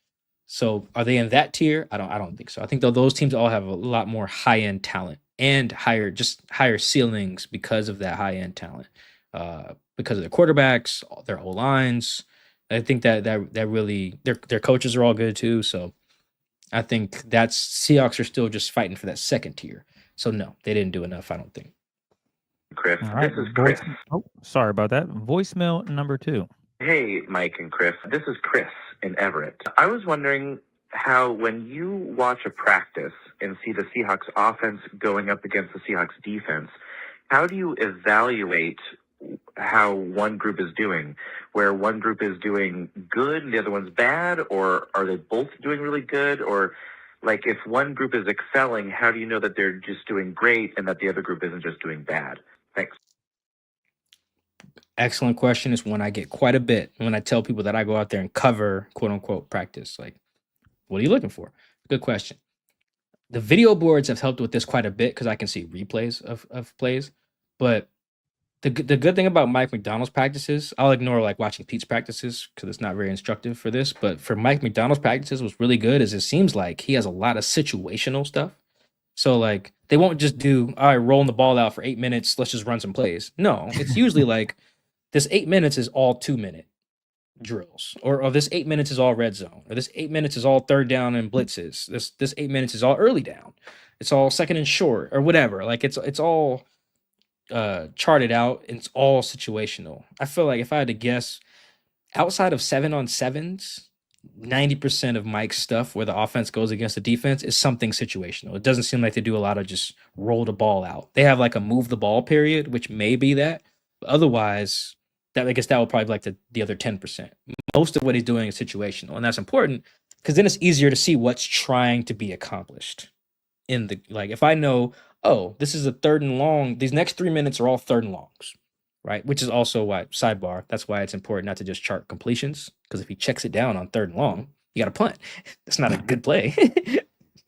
So are they in that tier? I don't think so. I think those teams all have a lot more high-end talent and higher ceilings because of that high-end talent. Because of their quarterbacks, their O-lines. I think that really their coaches are all good too. So I think Seahawks are still just fighting for that second tier. So no, they didn't do enough, I don't think. Chris, All right. this is Chris. Oh, sorry about that. Voicemail number 2. Hey, Mike and Chris. This is Chris in Everett. I was wondering how, when you watch a practice and see the Seahawks offense going up against the Seahawks defense, how do you evaluate how one group is doing, where one group is doing good and the other one's bad, or are they both doing really good? Or like if one group is excelling, how do you know that they're just doing great and that the other group isn't just doing bad? Thanks. Excellent question. Is one I get quite a bit when I tell people that I go out there and cover quote unquote practice. Like, what are you looking for? Good question. The video boards have helped with this quite a bit because I can see replays of plays. But the good thing about Mike McDonald's practices, I'll ignore like watching Pete's practices because it's not very instructive for this. But for Mike McDonald's practices, what's really good is it seems like he has a lot of situational stuff. So like they won't just do, all right, rolling the ball out for 8 minutes, let's just run some plays. No, it's usually like this 8 minutes is all 2-minute drills, or this 8 minutes is all red zone, or this 8 minutes is all third down and blitzes. This 8 minutes is all early down. It's all second and short or whatever. Like it's all charted out and it's all situational. I feel like if I had to guess, outside of 7-on-7s, 90% of Mike's stuff where the offense goes against the defense is something situational. It doesn't seem like they do a lot of just roll the ball out. They have like a move the ball period, which may be that. But otherwise, that I guess that would probably be like the other 10%. Most of what he's doing is situational, and that's important because then it's easier to see what's trying to be accomplished in the like if I know, oh, this is a third and long, these next 3 minutes are all third and longs, right? Which is also why sidebar, that's why it's important not to just chart completions, because if he checks it down on third and long, you got to punt. That's not a good play.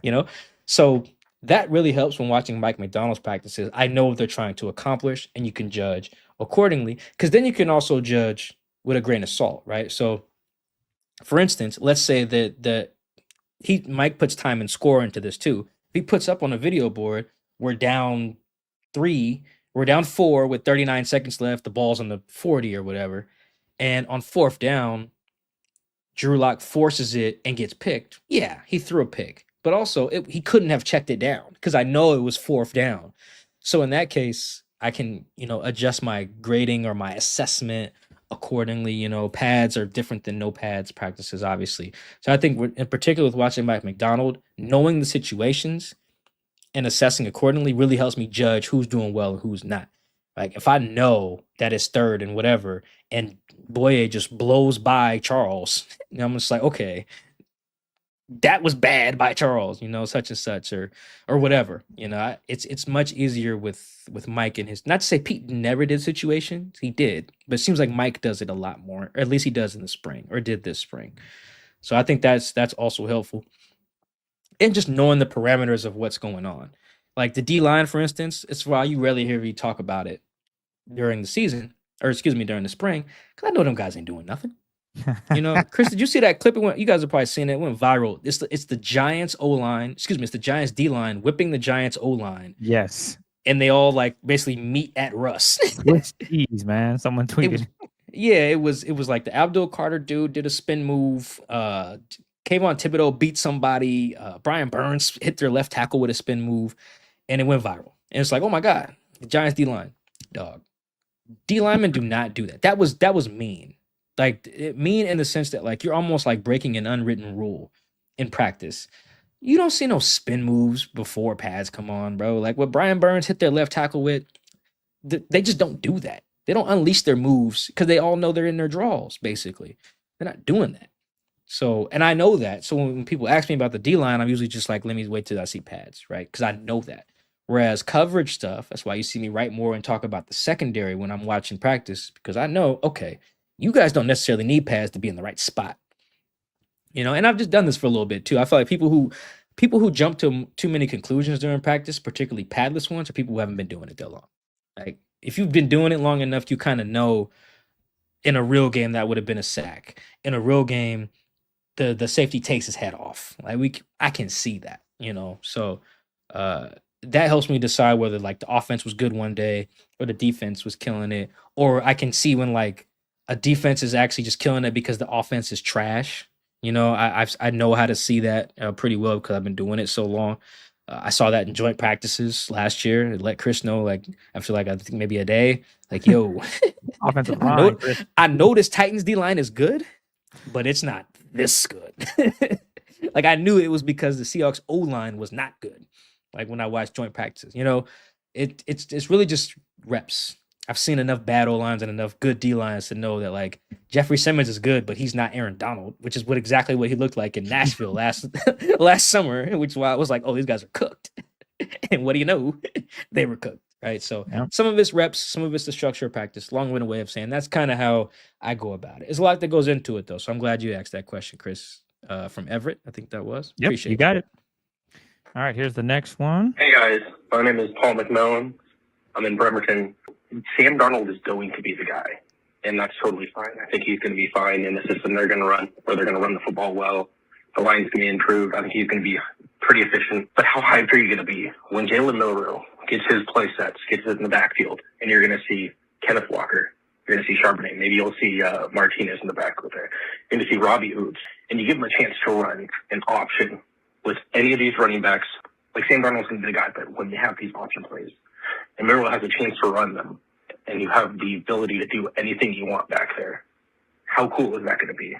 you know? So that really helps when watching Mike McDonald's practices. I know what they're trying to accomplish, and you can judge accordingly, because then you can also judge with a grain of salt, right? So for instance, let's say that Mike puts time and score into this too. If he puts up on a video board, we're down 3, we're down 4 with 39 seconds left, the ball's on the 40 or whatever, and on fourth down, Drew Lock forces it and gets picked. Yeah, he threw a pick, but also he couldn't have checked it down because I know it was fourth down. So in that case, I can, adjust my grading or my assessment accordingly. Pads are different than no pads practices, obviously. So I think in particular with watching Mike McDonald, knowing the situations and assessing accordingly really helps me judge who's doing well and who's not. Like if I know that it's third and whatever, and Boye just blows by Charles, I'm just like, okay, that was bad by Charles, such and such or whatever. It's much easier with Mike and his, not to say Pete never did situations, he did, but it seems like Mike does it a lot more, or at least he does in the spring or did this spring. So I think that's also helpful. And just knowing the parameters of what's going on. Like the D line, for instance, it's why you rarely hear me talk about it during the season, or excuse me, during the spring, because I know them guys ain't doing nothing. Chris, did you see that clip? You guys have probably seen it. It went viral. It's the Giants O-line. Excuse me, it's the Giants D-line whipping the Giants O-line. Yes. And they all like basically meet at Russ. Jeez, man. Someone tweeted. It was like the Abdul Carter dude did a spin move. Kayvon Thibodeau beat somebody. Brian Burns hit their left tackle with a spin move, and it went viral. And it's like, oh my God, the Giants D-line. Dog. D linemen do not do that. That was mean. Like mean in the sense that like you're almost like breaking an unwritten rule in practice. You don't see no spin moves before pads come on, bro. Like what Brian Burns hit their left tackle with, they just don't do that. They don't unleash their moves because they all know they're in their draws, basically. They're not doing that. So, and I know that. So when people ask me about the D-line, I'm usually just like, let me wait till I see pads, right? Because I know that. Whereas coverage stuff, that's why you see me write more and talk about the secondary when I'm watching practice, because I know, okay, you guys don't necessarily need pads to be in the right spot. And I've just done this for a little bit too. I feel like people who jump to too many conclusions during practice, particularly padless ones, are people who haven't been doing it that long. Like if you've been doing it long enough, you kind of know in a real game that would have been a sack. In a real game, the safety takes his head off. Like I can see that, So that helps me decide whether like the offense was good one day or the defense was killing it, or I can see when like a defense is actually just killing it because the offense is trash. I know how to see that pretty well because I've been doing it so long. I saw that in joint practices last year. It let Chris know, like after like I think maybe a day, like yo, offensive line. I know this Titans D line is good, but it's not this good. Like I knew it was because the Seahawks O line was not good. Like when I watch joint practices, it's really just reps. I've seen enough bad O-lines and enough good D-lines to know that like Jeffrey Simmons is good, but he's not Aaron Donald, which is exactly what he looked like in Nashville last summer, which is why I was like, oh, these guys are cooked. And what do you know? They were cooked, right? So Some of it's reps, some of it's the structure of practice. Long-winded way of saying that's kind of how I go about it. There's a lot that goes into it, though, so I'm glad you asked that question, Chris, from Everett. I think that was. Yep, Appreciate you got it. All right, here's the next one. Hey, guys. My name is Paul McMillan. I'm in Bremerton. Sam Darnold is going to be the guy, and that's totally fine. I think he's going to be fine in the system they're going to run, or they're going to run the football well. The line's going to be improved. I think he's going to be pretty efficient. But how hyped are you going to be when Jalen Milroe gets his play sets, gets it in the backfield, and you're going to see Kenneth Walker, you're going to see Charbonnet, maybe you'll see Martinez in the backfield there, you're going to see Robbie Hoots, and you give him a chance to run an option with any of these running backs. Like Sam Darnold's going to be the guy, but when you have these option plays, and Milroe has a chance to run them, and you have the ability to do anything you want back there, how cool is that going to be?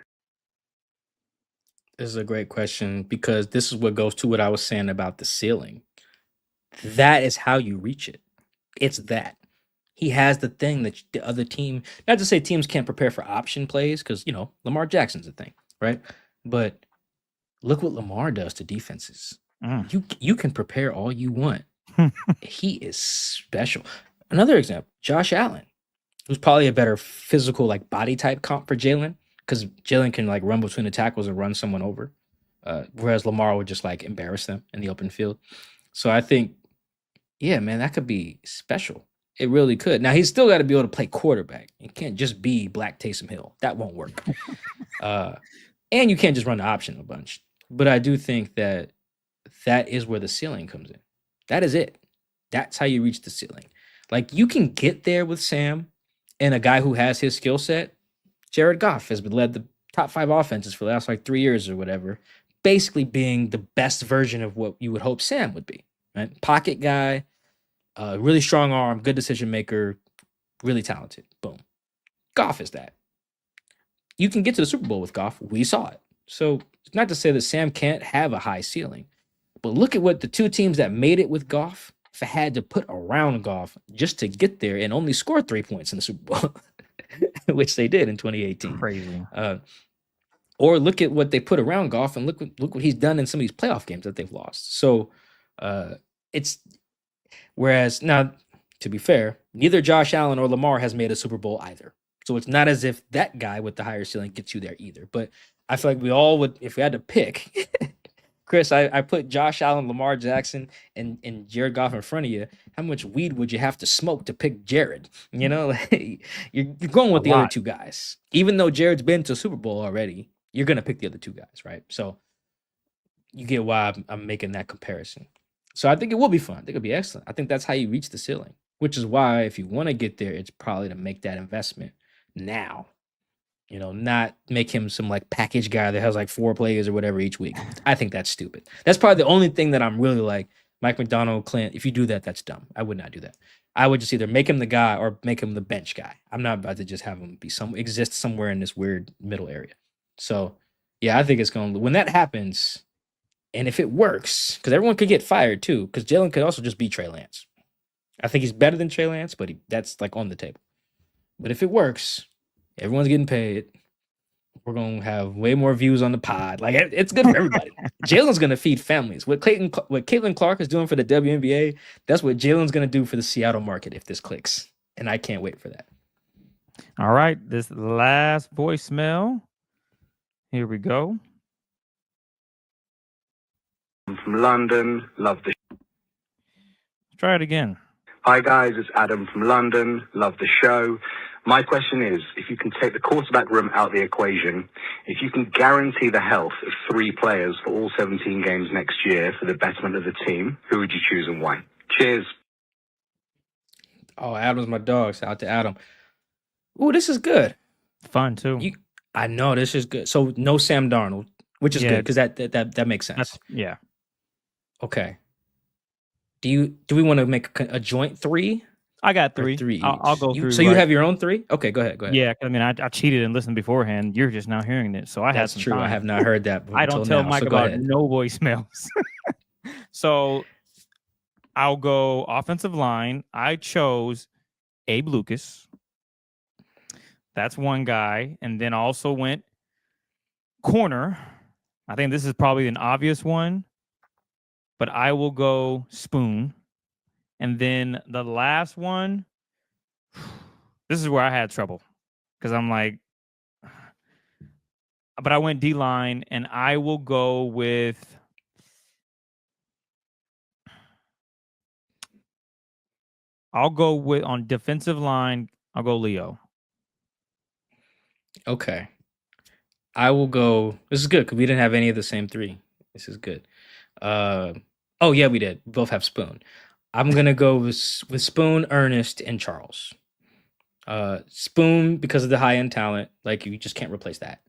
This is a great question because this is what goes to what I was saying about the ceiling. That is how you reach it. It's that. He has the thing that the other team, not to say teams can't prepare for option plays because, Lamar Jackson's a thing, right? But look what Lamar does to defenses. You can prepare all you want. He is special. Another example, Josh Allen, who's probably a better physical like body type comp for Jalen because Jalen can like run between the tackles and run someone over, whereas Lamar would just like embarrass them in the open field. So I think, yeah, man, that could be special. It really could. Now he's still got to be able to play quarterback. It can't just be Black Taysom Hill. That won't work. And you can't just run the option a bunch. But I do think that is where the ceiling comes in. That is it. That's how you reach the ceiling. Like you can get there with Sam and a guy who has his skill set. Jared Goff has led the top 5 offenses for the last like 3 years or whatever, basically being the best version of what you would hope Sam would be. Right? Pocket guy, really strong arm, good decision maker, really talented. Boom. Goff is that. You can get to the Super Bowl with Goff. We saw it. So it's not to say that Sam can't have a high ceiling, but look at what the two teams that made it with Goff had to put around Goff just to get there and only score 3 points in the Super Bowl, which they did in 2018. Crazy. Or look at what they put around Goff and look what he's done in some of these playoff games that they've lost. So it's whereas now, to be fair, neither Josh Allen or Lamar has made a Super Bowl either. So it's not as if that guy with the higher ceiling gets you there either. But I feel like we all would, if we had to pick, Chris, I put Josh Allen, Lamar Jackson, and Jared Goff in front of you. How much weed would you have to smoke to pick Jared? You're going with the other two guys. Even though Jared's been to Super Bowl already, you're going to pick the other two guys, right? So you get why I'm making that comparison. So I think it will be fun. I think it'll be excellent. I think that's how you reach the ceiling, which is why if you want to get there, it's probably to make that investment now. Not make him some like package guy that has like 4 players or whatever each week. I think that's stupid. That's probably the only thing that I'm really like, Mike McDonald, Clint, if you do that, that's dumb. I would not do that. I would just either make him the guy or make him the bench guy. I'm not about to just have him exist somewhere in this weird middle area. So yeah, I think it's going to, when that happens, and if it works, because everyone could get fired too, because Jalen could also just be Trey Lance. I think he's better than Trey Lance, but that's like on the table. But if it works, everyone's getting paid. We're going to have way more views on the pod. Like, it's good for everybody. Jalen's going to feed families. What Caitlin Clark is doing for the WNBA, that's what Jalen's going to do for the Seattle market if this clicks. And I can't wait for that. All right. This last voicemail. Here we go. I'm from London. Love the Try it again. Hi, guys. It's Adam from London. Love the show. My question is, if you can take the quarterback room out of the equation, if you can guarantee the health of 3 players for all 17 games next year for the betterment of the team, who would you choose and why? Cheers. Oh, Adam's my dog. Shout out to Adam. Ooh, this is good. Fun, too. I know, this is good. So no Sam Darnold, which is good because that makes sense. Yeah. Okay. Do we want to make a joint 3? I got 3. 3 I'll go through. So you have your own 3? Okay, go ahead. Yeah, I mean, I cheated and listened beforehand. You're just now hearing it, so That's true. Time. I have not heard that. I don't tell Mike about no voicemails. So I'll go offensive line. I chose Abe Lucas. That's one guy, and then also went corner. I think this is probably an obvious one, but I will go Spoon. And then the last one, this is where I had trouble because I'm like, but I went D-line and I will go with on defensive line, I'll go Leo. Okay. I will go, this is good because we didn't have any of the same 3. This is good. Oh yeah, we did. We both have Spoon. I'm going to go with Spoon, Ernest, and Charles. Spoon, because of the high-end talent, like you just can't replace that.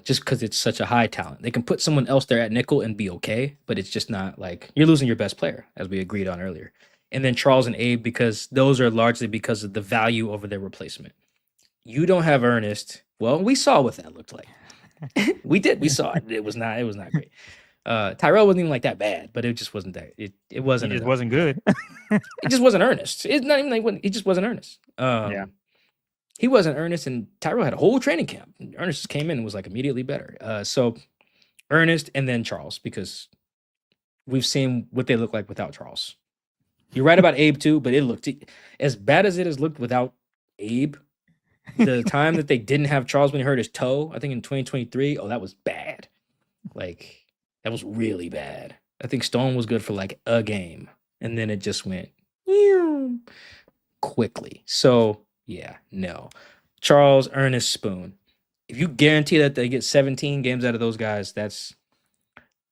Just because it's such a high talent. They can put someone else there at nickel and be okay, but it's just not like, you're losing your best player, as we agreed on earlier. And then Charles and Abe, because those are largely because of the value over their replacement. You don't have Ernest. Well, we saw what that looked like. We did. We saw it. It was not great. Tyrell wasn't even like that bad, but it just wasn't that. It He wasn't. just enough. wasn't good. It just wasn't earnest. It's not even like he just wasn't earnest. Yeah. He wasn't earnest, and Tyrell had a whole training camp. Ernest just came in and was like immediately better. So Ernest and then Charles, because we've seen what they look like without Charles. You're right about Abe too, but it looked as bad as it has looked without Abe. The time that they didn't have Charles when he hurt his toe, I think in 2023, that was bad. Like, that was really bad. I think Stone was good for like a game, and then it just went quickly. So, yeah, no. Charles, Ernest, Spoon. If you guarantee that they get 17 games out of those guys, that's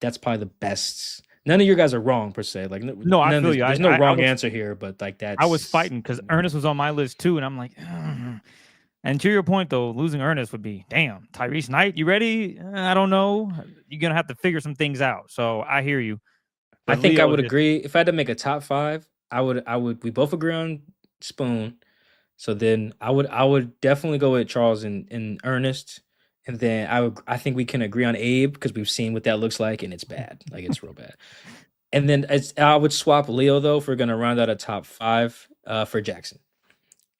probably the best. None of your guys are wrong per se. Like No, I feel you. There's no wrong answer here, but like that's I was fighting because Ernest was on my list too, and I'm like, ugh. And to your point though, losing Ernest would be damn. Tyrese Knight, you ready? I don't know. You're gonna have to figure some things out. So I hear you. I But think I Leo would just- agree. If I had to make a top 5, I would. We both agree on Spoon. So then I would definitely go with Charles and Ernest, and then I think we can agree on Abe because we've seen what that looks like, and it's bad. Like it's real bad. And then I would swap Leo though if we're gonna round out a top 5 for Jackson.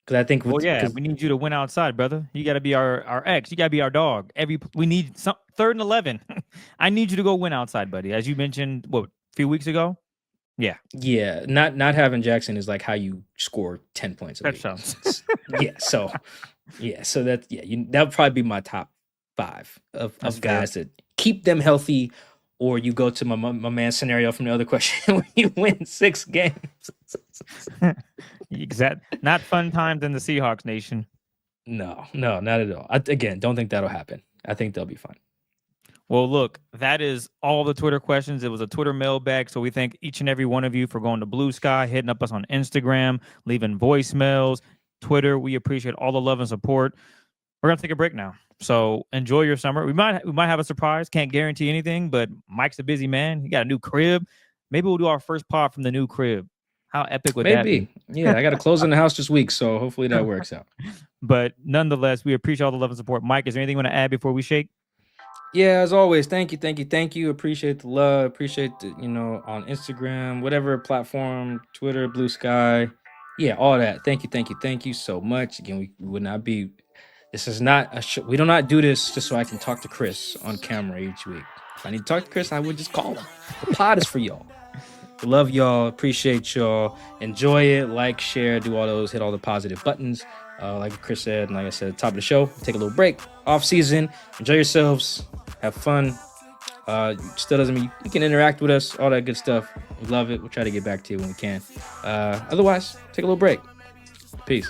Because I think we need you to win outside, brother. You got to be our ex. You got to be our dog. We need some 3rd and 11. I need you to go win outside, buddy. As you mentioned, a few weeks ago. Yeah, not having Jackson is like how you score 10 points. Touchdowns. So that would probably be my top 5 of guys that keep them healthy. Or you go to my man scenario from the other question where you win 6 games. Not fun times in the Seahawks nation. No, not at all. Again, don't think that'll happen. I think they'll be fine. Well, look, that is all the Twitter questions. It was a Twitter mailbag. So we thank each and every one of you for going to Blue Sky, hitting up us on Instagram, leaving voicemails, Twitter. We appreciate all the love and support. We're going to take a break now. So enjoy your summer. We might have a surprise. Can't guarantee anything, but Mike's a busy man. He got a new crib. Maybe we'll do our first pod from the new crib. How epic would that be? Yeah, I got to close in the house this week, so hopefully that works out. But nonetheless, we appreciate all the love and support. Mike, is there anything you want to add before we shake? Yeah, as always, thank you. Appreciate the love. Appreciate the, on Instagram, whatever platform, Twitter, Blue Sky. Yeah, all that. Thank you so much. Again, we would not be. This is not a show. We do not do this just so I can talk to Chris on camera each week. If I need to talk to Chris, I would just call him. The pod is for y'all. Love y'all. Appreciate y'all. Enjoy it. Like, share, do all those. Hit all the positive buttons. Like Chris said, and like I said at the top of the show, take a little break. Off season. Enjoy yourselves. Have fun. Still doesn't mean you can interact with us. All that good stuff. We love it. We'll try to get back to you when we can. Otherwise, take a little break. Peace.